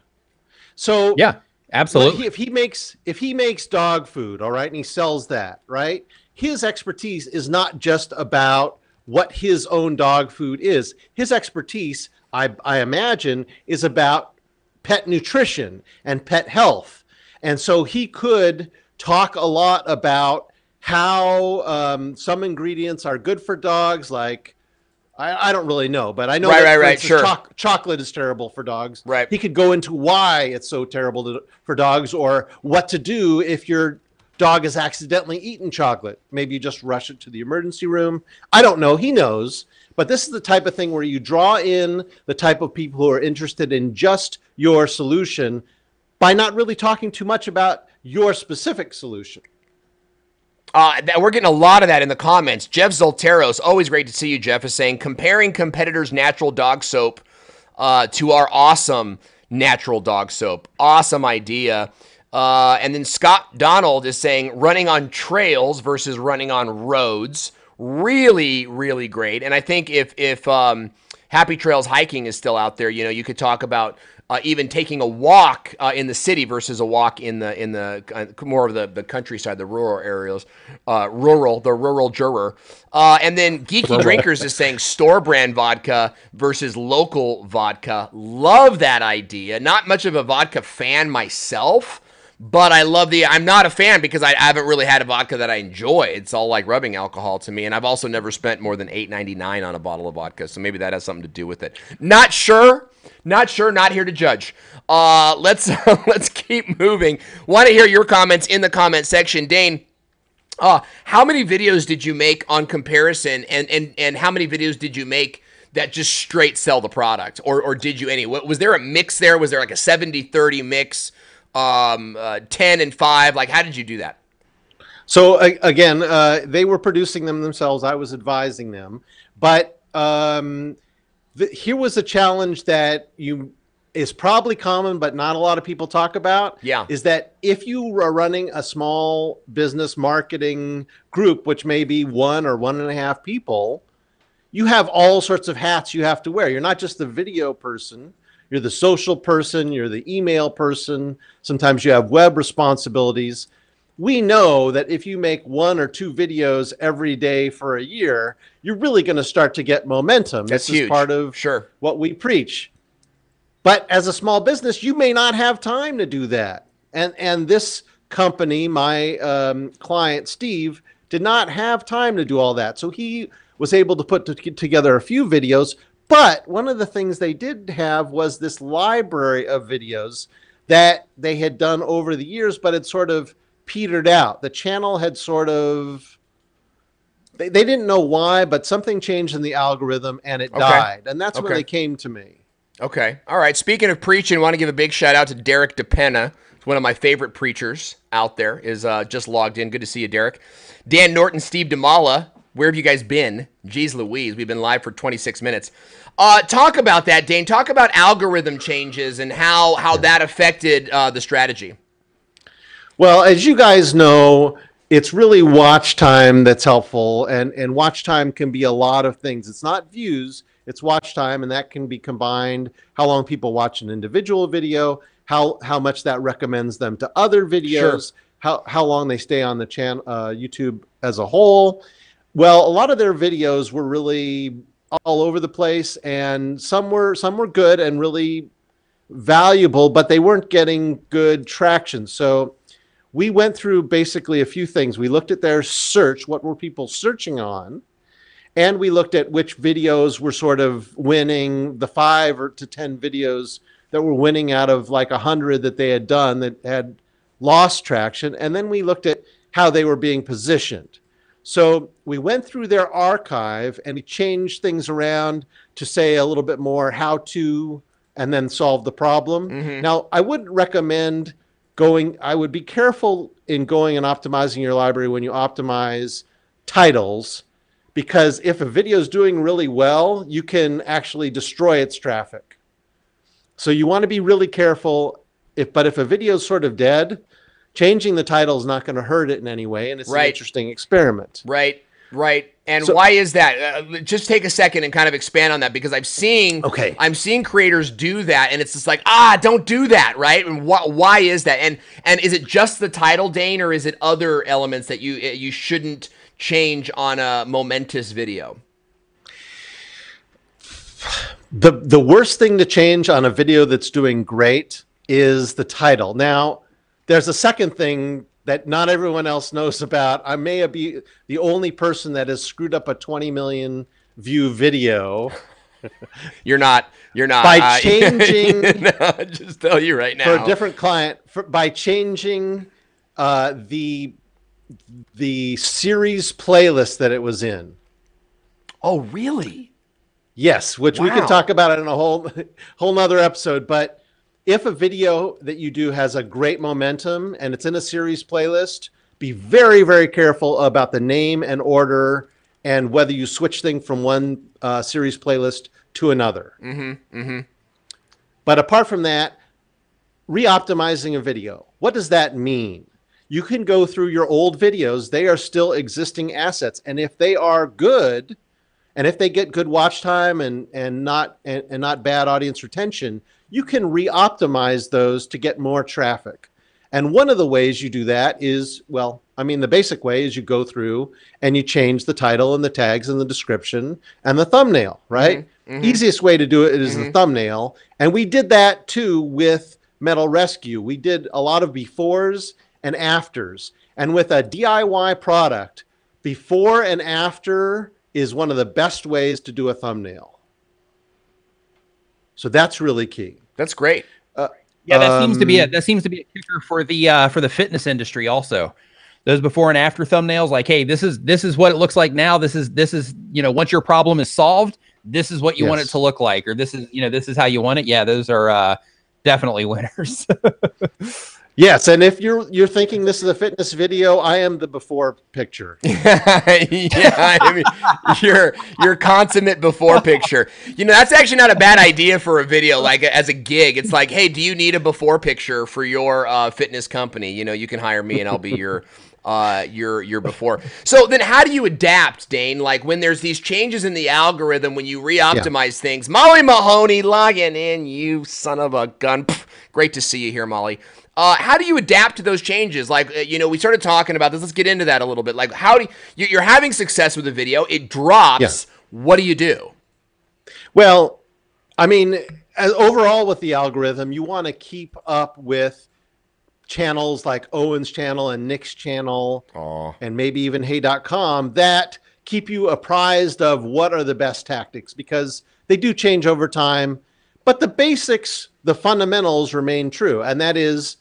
So yeah, absolutely. If he makes dog food, all right, and he sells that, right? His expertise is not just about what his own dog food is. His expertise, I imagine, is about pet nutrition and pet health. And so he could talk a lot about how some ingredients are good for dogs. Like, I don't really know, but I know chocolate is terrible for dogs. Right. He could go into why it's so terrible for dogs, or what to do if your dog has accidentally eaten chocolate. Maybe you just rush it to the emergency room. I don't know. He knows. But this is the type of thing where you draw in the type of people who are interested in just your solution by not really talking too much about your specific solution. We're getting a lot of that in the comments. Jeff Zolteros, always great to see you, Jeff, is saying, comparing competitors' natural dog soap to our awesome natural dog soap. Awesome idea. And then Scott Donald is saying, running on trails versus running on roads. Really, really great. And I think if Happy Trails Hiking is still out there, you could talk about even taking a walk in the city versus a walk in the more of the countryside, the rural areas, the rural juror. And then Geeky Drinkers is saying store brand vodka versus local vodka. Love that idea. Not much of a vodka fan myself, but I love I'm not a fan because I haven't really had a vodka that I enjoy. It's all like rubbing alcohol to me, and I've also never spent more than $8.99 on a bottle of vodka, so maybe that has something to do with it. Not sure, not here to judge. Let's keep moving. Want to hear your comments in the comment section. Dane, how many videos did you make on comparison, and how many videos did you make that just straight sell the product, or did you any? Was there a mix there? Was there like a 70-30 mix? 10 and 5, like how did you do that? So again, they were producing them themselves. I was advising them, but here was a challenge that is probably common, but not a lot of people talk about. Yeah, is that if you are running a small business marketing group, which may be 1 or 1.5 people, you have all sorts of hats you have to wear. You're not just the video person. you're the social person, you're the email person, sometimes you have web responsibilities. We know that if you make 1 or 2 videos every day for a year, you're really going to start to get momentum. That's this huge. is part of what we preach. But as a small business, you may not have time to do that. And this company, my client, Steve, did not have time to do all that. So he was able to put together a few videos. But one of the things they did have was this library of videos that they had done over the years, but it sort of petered out. The channel had sort of, they didn't know why, but something changed in the algorithm and it died. And that's when they came to me. Okay. All right. Speaking of preaching, I want to give a big shout out to Derek DePena. It's one of my favorite preachers out there, is just logged in. Good to see you, Derek. Dan Norton, Steve DeMala. Where have you guys been? Jeez Louise. We've been live for 26 minutes. Talk about that, Dane. Talk about algorithm changes and how that affected the strategy. Well, as you guys know, it's really watch time that's helpful. And watch time can be a lot of things. It's not views. It's watch time, and that can be combined. How long people watch an individual video, how much that recommends them to other videos, how long they stay on the channel, YouTube as a whole. Well, a lot of their videos were really all over the place, and some were good and really valuable, but they weren't getting good traction. So we went through basically a few things. We looked at their search, what were people searching on? And we looked at which videos were sort of winning, the 5 to 10 videos that were winning out of like 100 that they had done that had lost traction. And then we looked at how they were being positioned. So we went through their archive and we changed things around to say a little bit more how to, and then solve the problem. Now, I wouldn't recommend I would be careful in going and optimizing your library when you optimize titles, because if a video is doing really well, you can actually destroy its traffic. So you want to be really careful. But if a video is sort of dead, changing the title is not going to hurt it in any way, and it's an interesting experiment. Right. And why is that? Just take a second and kind of expand on that, because I'm seeing creators do that, and it's just like, don't do that, right? And why is that? And is it just the title, Dane, or is it other elements that you shouldn't change on a momentous video? The worst thing to change on a video that's doing great is the title. Now, there's a second thing that not everyone else knows about. I may be the only person that has screwed up a 20 million view video. You're not. By changing, no, just tell you right now. For a different client, by changing the series playlist that it was in. Oh, really? Yes, which we can talk about it in a whole nother episode. But if a video that you do has a great momentum and it's in a series playlist, be very, very careful about the name and order and whether you switch things from one series playlist to another. But apart from that, re-optimizing a video. What does that mean? You can go through your old videos. They are still existing assets. And if they are good, and if they get good watch time and not bad audience retention, you can re-optimize those to get more traffic. And one of the ways you do that is, the basic way is you go through and you change the title and the tags and the description and the thumbnail, right? Easiest way to do it is the thumbnail. And we did that too with Metal Rescue. We did a lot of befores and afters. And with a DIY product, before and after is one of the best ways to do a thumbnail. So that's really key. That's great. That seems to be a kicker for the fitness industry also. Those before and after thumbnails, like, hey, this is what it looks like now. This is once your problem is solved, this is what you want it to look like, or this is how you want it. Yeah, those are definitely winners. Yes, and if you're thinking this is a fitness video, I am the before picture. Your consummate before picture. That's actually not a bad idea for a video, like as a gig. It's like, hey, do you need a before picture for your fitness company? You can hire me and I'll be your year before. So then how do you adapt, Dane? Like when there's these changes in the algorithm, when you re-optimize things. Molly Mahoney logging in, you son of a gun. Pff, great to see you here, Molly. How do you adapt to those changes? Like, we started talking about this. Let's get into that a little bit. Like, how do you're having success with the video? It drops. Yeah. What do you do? Well, I mean, overall with the algorithm, you want to keep up with channels like Owen's channel and Nick's channel, and maybe even hey.com that keep you apprised of what are the best tactics, because they do change over time. But the basics, the fundamentals remain true. And that is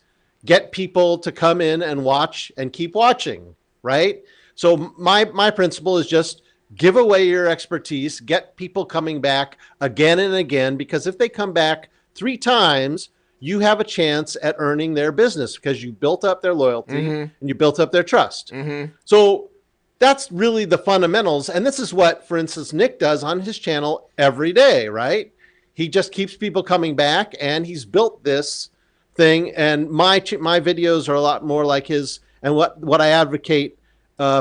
get people to come in and watch and keep watching, right? So my principle is just give away your expertise, get people coming back again and again, because if they come back 3 times, you have a chance at earning their business because you built up their loyalty and you built up their trust. So that's really the fundamentals. And this is what, for instance, Nick does on his channel every day, right? He just keeps people coming back, and he's built this thing. And my videos are a lot more like his, and what I advocate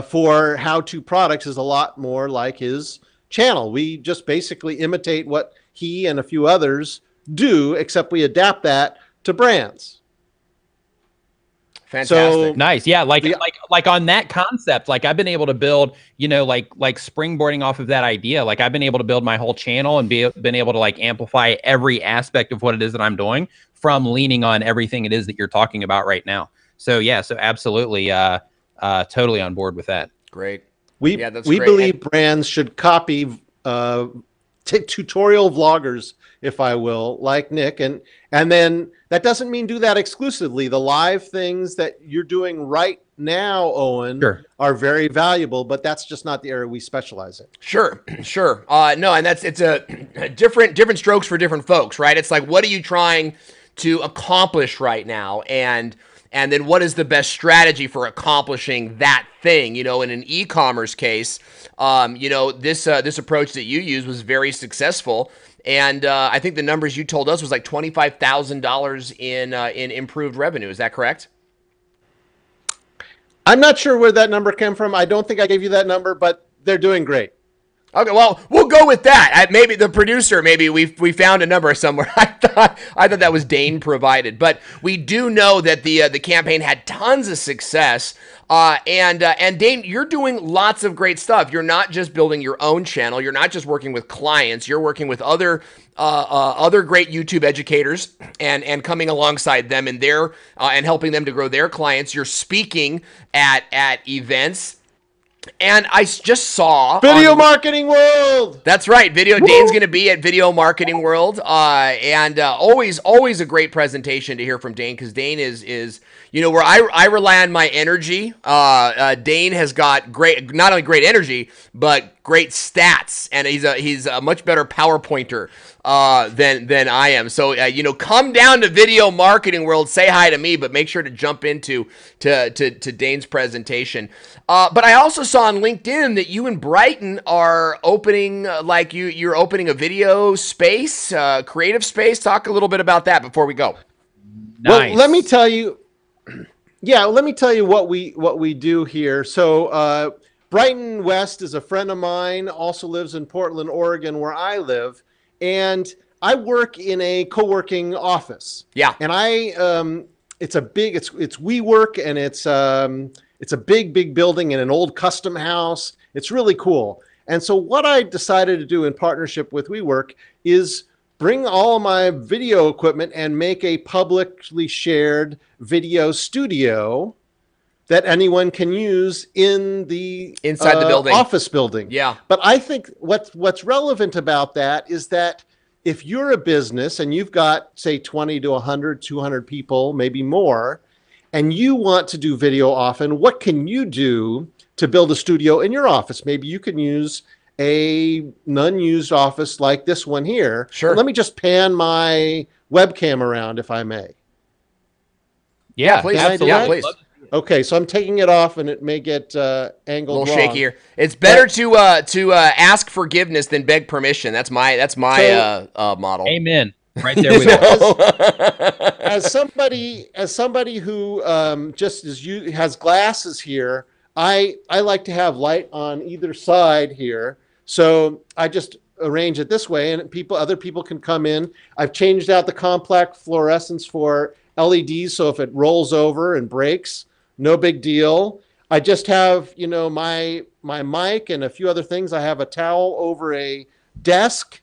for how-to products is a lot more like his channel. We just basically imitate what he and a few others do, except we adapt that to brands. Fantastic. So, nice. Yeah. Like on that concept, like I've been able to build, like springboarding off of that idea. Like I've been able to build my whole channel and been able to like amplify every aspect of what it is that I'm doing from leaning on everything it is that you're talking about right now. So yeah, so absolutely, totally on board with that. Great. We believe brands should copy tutorial vloggers, if I will, like Nick, and then that doesn't mean do that exclusively. The live things that you're doing right now, Owen, are very valuable, but that's just not the area we specialize in. Sure. No, and it's a different strokes for different folks, right? It's like, what are you trying to accomplish right now, and then what is the best strategy for accomplishing that thing? In an e-commerce case, this approach that you use was very successful. And I think the numbers you told us was like $25,000 in improved revenue. Is that correct? I'm not sure where that number came from. I don't think I gave you that number, but they're doing great. Okay, well, we'll go with that. Maybe the producer, maybe we found a number somewhere. I thought that was Dane provided, but we do know that the campaign had tons of success. And Dane, you're doing lots of great stuff. You're not just building your own channel. You're not just working with clients. You're working with other great YouTube educators and coming alongside them in their and helping them to grow their clients. You're speaking at events. And I just saw Video Marketing World. That's right. Dane's going to be at Video Marketing World, and always a great presentation to hear from Dane, because Dane is where I rely on my energy. Dane has got not only great energy but great stats, and he's a much better PowerPointer than I am. So come down to Video Marketing World, say hi to me, but make sure to jump into Dane's presentation. But I also saw on LinkedIn that you and Brighton are opening, you're opening a video space, creative space. Talk a little bit about that before we go. Nice. Well, let me tell you. Yeah, let me tell you what we do here. So Brighton West is a friend of mine, also lives in Portland, Oregon, where I live, and I work in a co-working office. Yeah, and it's WeWork, and it's a big building in an old custom house. It's really cool. And so what I decided to do in partnership with WeWork is bring all my video equipment and make a publicly shared video studio that anyone can use inside the building, office building. Yeah. But I think what's relevant about that is that if you're a business and you've got, say, 20 to 100, 200 people, maybe more, and you want to do video often, what can you do to build a studio in your office? Maybe you can use a unused office like this one here. Sure. Let me just pan my webcam around, if I may. Yeah, please. absolutely. Yeah, please. Okay, so I'm taking it off, and it may get angled a little wrong. shaky here. It's better to ask forgiveness than beg permission. That's my model. Amen. Right there with you. as somebody who just has glasses here, I like to have light on either side here. So I just arrange it this way, and other people can come in. I've changed out the complex fluorescence for LEDs, so if it rolls over and breaks, no big deal. I just have, my mic and a few other things. I have a towel over a desk.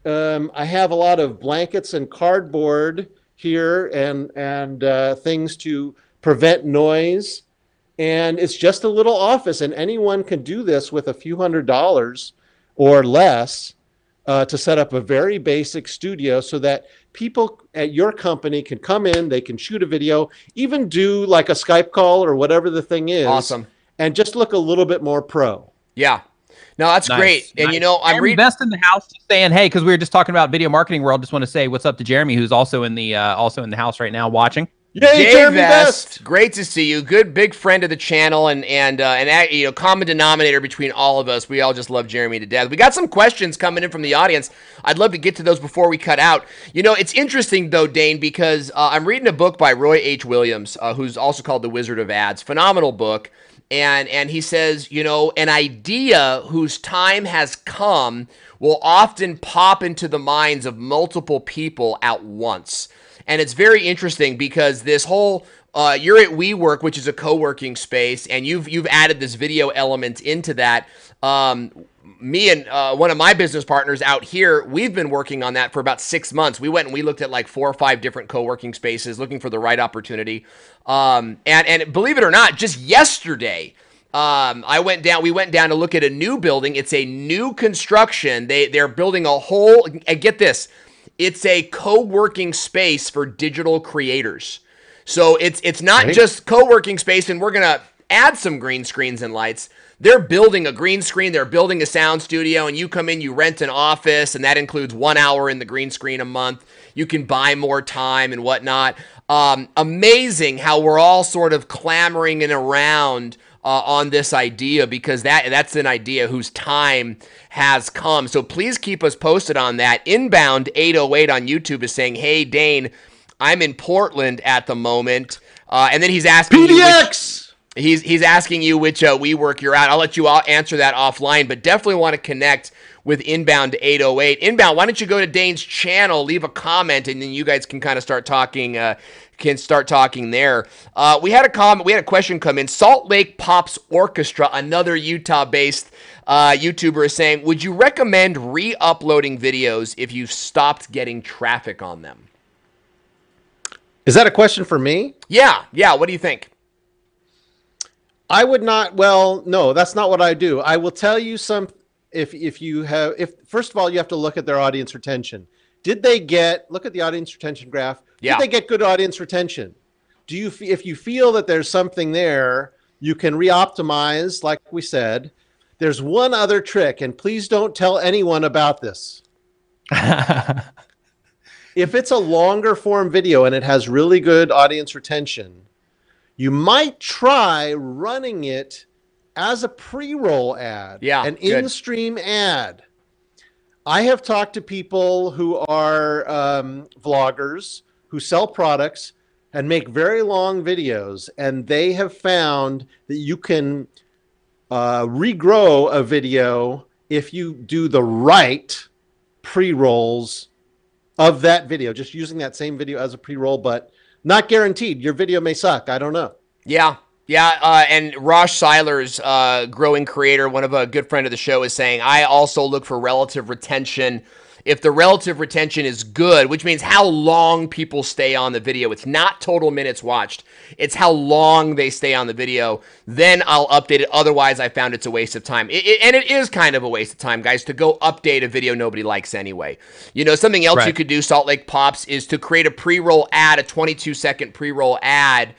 I have a lot of blankets and cardboard here and things to prevent noise. And it's just a little office, and anyone can do this with a few $100s or less to set up a very basic studio so that people at your company can come in, they can shoot a video, even do like a Skype call or whatever the thing is. Awesome. And just look a little bit more pro. Yeah. No, that's great. And I'm reading Best in the house, just saying, hey, because we were just talking about video marketing world. Just want to say what's up to Jeremy, who's also in the house right now watching. Yay, Jeremy Best. Great to see you. Good big friend of the channel and common denominator between all of us. We all just love Jeremy to death. We got some questions coming in from the audience. I'd love to get to those before we cut out. It's interesting though, Dane, because I'm reading a book by Roy H. Williams, who's also called The Wizard of Ads. Phenomenal book. And he says, an idea whose time has come will often pop into the minds of multiple people at once. And it's very interesting because this whole, you're at WeWork, which is a co-working space, and you've added this video element into that. Me and one of my business partners out here, we've been working on that for about 6 months. We went and we looked at like 4 or 5 different co-working spaces looking for the right opportunity. And believe it or not, just yesterday, we went down to look at a new building. It's a new construction. They're building a whole, and get this, it's a co-working space for digital creators. So it's not just co-working space and we're going to add some green screens and lights. They're building a green screen. They're building a sound studio, and you come in, you rent an office, and that includes 1 hour in the green screen a month. You can buy more time and whatnot. Amazing how we're all sort of clamoring and around on this idea, because that's an idea whose time has come. So please keep us posted on that. Inbound 808 on YouTube is saying, hey, Dane, I'm in Portland at the moment. And then he's asking PDX! He's asking you which WeWork you're at. I'll let you all answer that offline, but definitely want to connect with Inbound 808. Inbound, why don't you go to Dane's channel, leave a comment, and then you guys can kind of start talking. There. We had a question come in. Salt Lake Pops Orchestra, another Utah-based YouTuber, is saying, would you recommend re-uploading videos if you've stopped getting traffic on them? Is that a question for me? Yeah. What do you think? I would not. Well, no, that's not what I do. I will tell you some. If first of all, you have to look at their audience retention. Look at the audience retention graph. Did they get good audience retention? If you feel that there's something there, you can re-optimize, like we said. There's one other trick, and please don't tell anyone about this. If it's a longer form video and it has really good audience retention, you might try running it as a pre-roll ad, an in-stream ad. I have talked to people who are vloggers who sell products and make very long videos, and they have found that you can regrow a video if you do the right pre-rolls of that video, just using that same video as a pre-roll, but not guaranteed. Your video may suck. I don't know. Yeah. And Rosh Seiler's growing creator, one of a good friend of the show, is saying, I also look for relative retention. If the relative retention is good, which means how long people stay on the video, it's not total minutes watched, it's how long they stay on the video, then I'll update it. Otherwise, I found it's a waste of time. And it is kind of a waste of time, guys, to go update a video nobody likes anyway. Something else you could do, Salt Lake Pops, is to create a pre-roll ad, a 22-second pre-roll ad,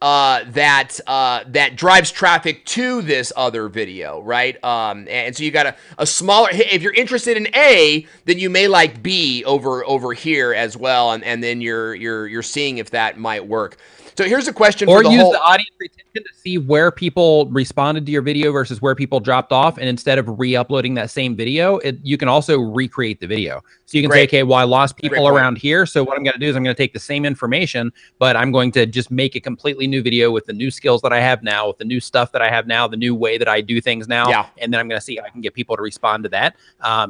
that drives traffic to this other video, right? And so you got a smaller. If you're interested in A, then you may like B over here as well, and then you're seeing if that might work. So here's a question. Or for the use whole... the audience retention to see where people responded to your video versus where people dropped off. And instead of re-uploading that same video, you can also recreate the video. So you can say, okay, well, I lost people around here. So what I'm going to do is I'm going to take the same information, but I'm going to just make a completely new video with the new skills that I have now, with the new stuff that I have now, the new way that I do things now. Yeah. And then I'm going to see how I can get people to respond to that.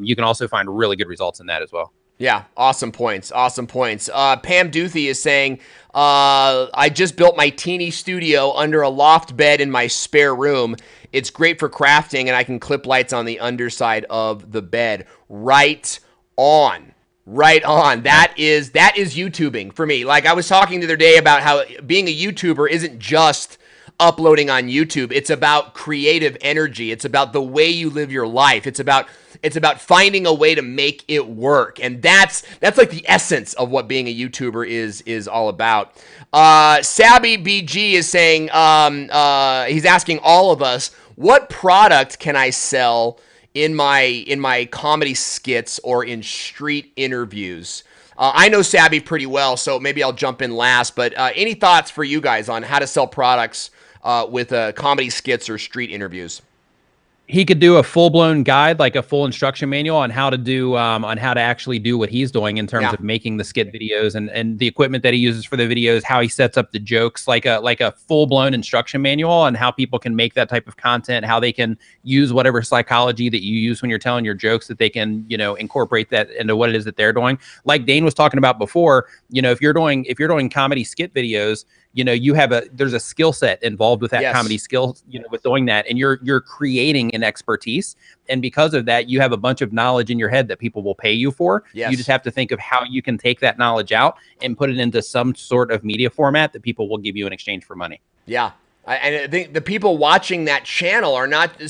You can also find really good results in that as well. Yeah, awesome points. Awesome points. Pam Duthie is saying, I just built my teeny studio under a loft bed in my spare room. It's great for crafting, and I can clip lights on the underside of the bed. Right on. Right on. That is YouTubing for me. Like I was talking the other day about how being a YouTuber isn't just uploading on YouTube. It's about creative energy. It's about the way you live your life. It's about finding a way to make it work. And that's like the essence of what being a YouTuber is all about. Sabby BG is saying, he's asking all of us, what product can I sell in my comedy skits or in street interviews? I know Sabby pretty well, so maybe I'll jump in last, but any thoughts for you guys on how to sell products with comedy skits or street interviews? He could do a full-blown guide, like a full instruction manual on how to do, on how to actually do what he's doing in terms of making the skit videos and the equipment that he uses for the videos, how he sets up the jokes, like a full-blown instruction manual on how people can make that type of content, how they can use whatever psychology that you use when you're telling your jokes, that they can, incorporate that into what it is that they're doing. Like Dane was talking about before, if you're doing comedy skit videos, there's a skill set involved with that comedy skill, with doing that, and you're creating an expertise. And because of that, you have a bunch of knowledge in your head that people will pay you for. Yes. You just have to think of how you can take that knowledge out and put it into some sort of media format that people will give you in exchange for money. Yeah. And I think the people watching that channel are not the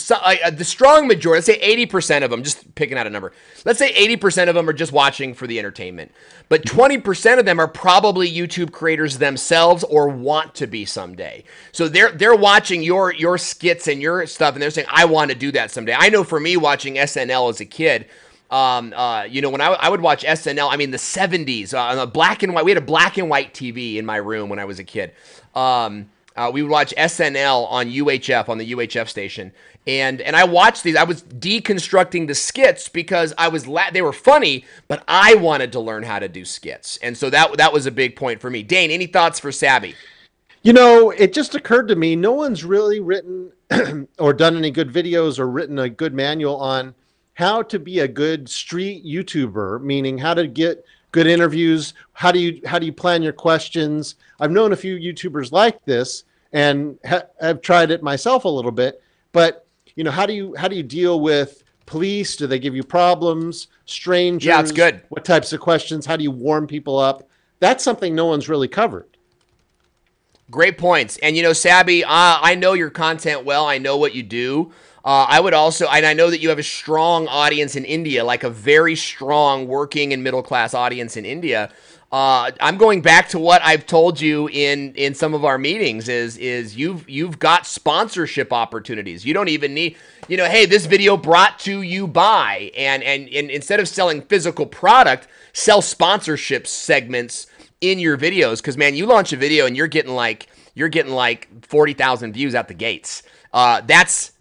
strong majority. Let's say 80% of them, just picking out a number. Let's say 80% of them are just watching for the entertainment, but 20% of them are probably YouTube creators themselves or want to be someday. So they're watching your skits and your stuff, and they're saying, "I want to do that someday." I know for me, watching SNL as a kid, when I would watch SNL, I mean the 70s, on a black and white. We had a black and white TV in my room when I was a kid. We would watch SNL on UHF, on the UHF station. And I watched these. I was deconstructing the skits because they were funny, but I wanted to learn how to do skits. And so that was a big point for me. Dane, any thoughts for Sabby? It just occurred to me, no one's really written or done any good videos or written a good manual on how to be a good street YouTuber, meaning how to get good interviews. How do you plan your questions? I've known a few YouTubers like this and have tried it myself a little bit, but how do you deal with police? Do they give you problems? Strangers? Yeah, it's good. What types of questions? How do you warm people up? That's something no one's really covered. Great points. And Sabby, I know your content well. I know what you do. I would also, and I know that you have a strong audience in India, like a very strong working and middle-class audience in India. I'm going back to what I've told you in some of our meetings is you've got sponsorship opportunities. You don't even need, hey, this video brought to you by, and instead of selling physical product, sell sponsorship segments in your videos. Cause man, you launch a video and you're getting like 40,000 views out the gates.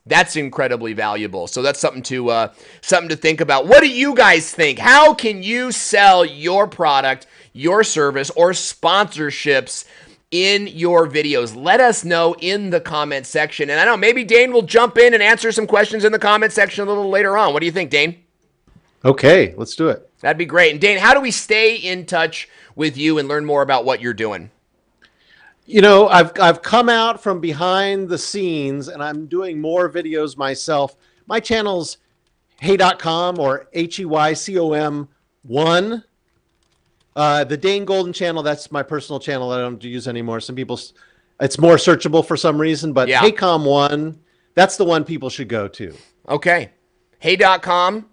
That's incredibly valuable. So that's something to think about. What do you guys think? How can you sell your product, your service, or sponsorships in your videos? Let us know in the comment section. And I know maybe Dane will jump in and answer some questions in the comment section a little later on. What do you think, Dane? Okay, let's do it. That'd be great. And Dane, how do we stay in touch with you and learn more about what you're doing? I've come out from behind the scenes and I'm doing more videos myself. My channel's hey.com or HEYCOM1. The Dane Golden channel, that's my personal channel that I don't use anymore. Some people, it's more searchable for some reason, but HeyCom1, that's the one people should go to. Okay. Hey.com,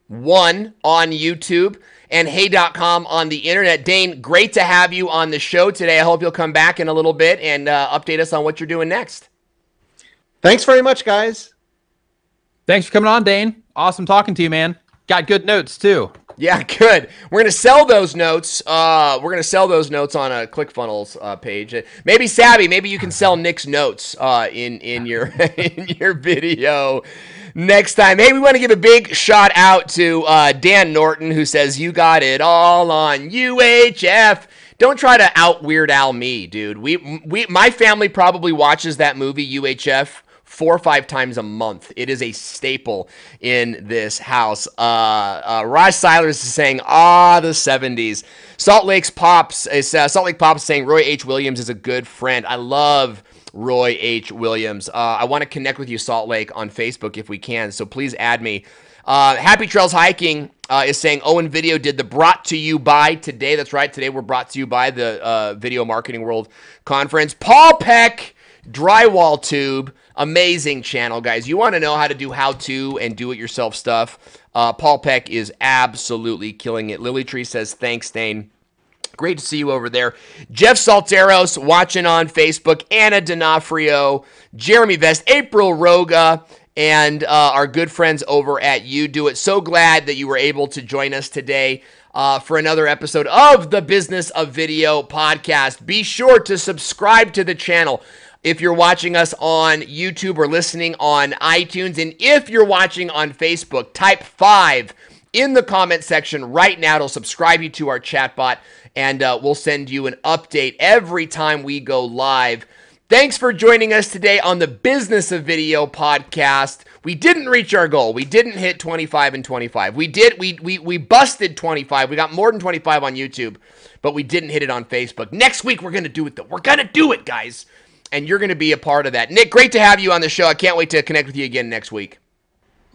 1 on YouTube, and hey.com on the internet. Dane, great to have you on the show today. I hope you'll come back in a little bit and update us on what you're doing next. Thanks very much, guys. Thanks for coming on, Dane. Awesome talking to you, man. Got good notes, too. Yeah, good. We're gonna sell those notes. We're gonna sell those notes on a ClickFunnels page. Maybe Savvy. Maybe you can sell Nick's notes in your in your video next time. Hey, we want to give a big shout out to Dan Norton, who says you got it all on UHF. Don't try to out Weird Al me, dude. My family probably watches that movie UHF 4 or 5 times a month. It is a staple in this house. Raj Silers is saying, the 70s. Salt Lake Pops is saying Roy H. Williams is a good friend. I love Roy H. Williams. I want to connect with you, Salt Lake, on Facebook if we can, so please add me. Happy Trails Hiking is saying Owen Video did the brought to you by today. That's right. Today we're brought to you by the Video Marketing World Conference. Paul Peck, Drywall Tube. Amazing channel, guys. You want to know how to do how-to and do-it-yourself stuff. Paul Peck is absolutely killing it. Lily Tree says, thanks, Dane. Great to see you over there. Jeff Salteros watching on Facebook. Anna D'Onofrio, Jeremy Vest, April Roga, and our good friends over at You Do It. So glad that you were able to join us today for another episode of the Business of Video podcast. Be sure to subscribe to the channel if you're watching us on YouTube or listening on iTunes. And if you're watching on Facebook, type 5 in the comment section right now. It'll subscribe you to our chatbot, and we'll send you an update every time we go live. Thanks for joining us today on the Business of Video podcast. We didn't reach our goal. We didn't hit 25 and 25. We busted 25. We got more than 25 on YouTube, but we didn't hit it on Facebook. Next week, we're going to do it, though. We're going to do it, guys. And you're going to be a part of that. Nick, great to have you on the show. I can't wait to connect with you again next week.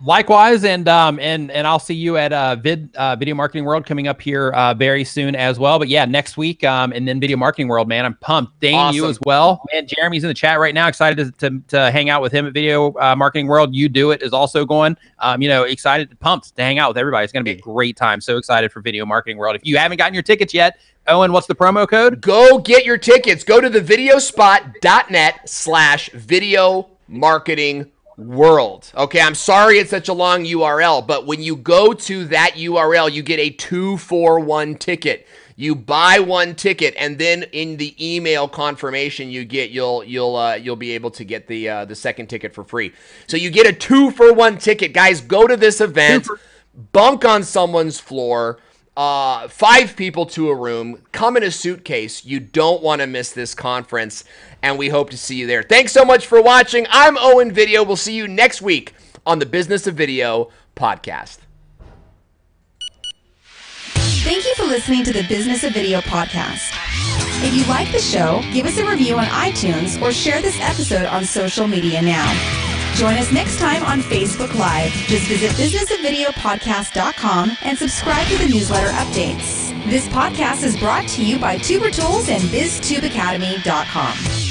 Likewise, and I'll see you at Video Marketing World coming up here very soon as well. But yeah, next week, and then Video Marketing World, man, I'm pumped. Dane, awesome. You as well, man. Jeremy's in the chat right now, excited to hang out with him at Video Marketing World. You Do It is also going. Excited, pumped to hang out with everybody. It's going to be a great time. So excited for Video Marketing World. If you haven't gotten your tickets yet, Owen, what's the promo code? Go get your tickets. Go to thevideospot.net/video marketing world. Okay, I'm sorry it's such a long URL, but when you go to that URL, you get a 2-for-1 ticket. You buy one ticket, and then in the email confirmation you get, you'll be able to get the second ticket for free. So you get a 2-for-1 ticket, guys. Go to this event, bunk on someone's floor. 5 people to a room. Come in a suitcase. You don't want to miss this conference, and we hope to see you there. Thanks so much for watching. I'm Owen Video. We'll see you next week on the Business of Video podcast. Thank you for listening to the Business of Video podcast. If you like the show, give us a review on iTunes or share this episode on social media now. Join us next time on Facebook Live. Just visit businessofvideopodcast.com and subscribe to the newsletter updates. This podcast is brought to you by Tuber Tools and BizTubeAcademy.com.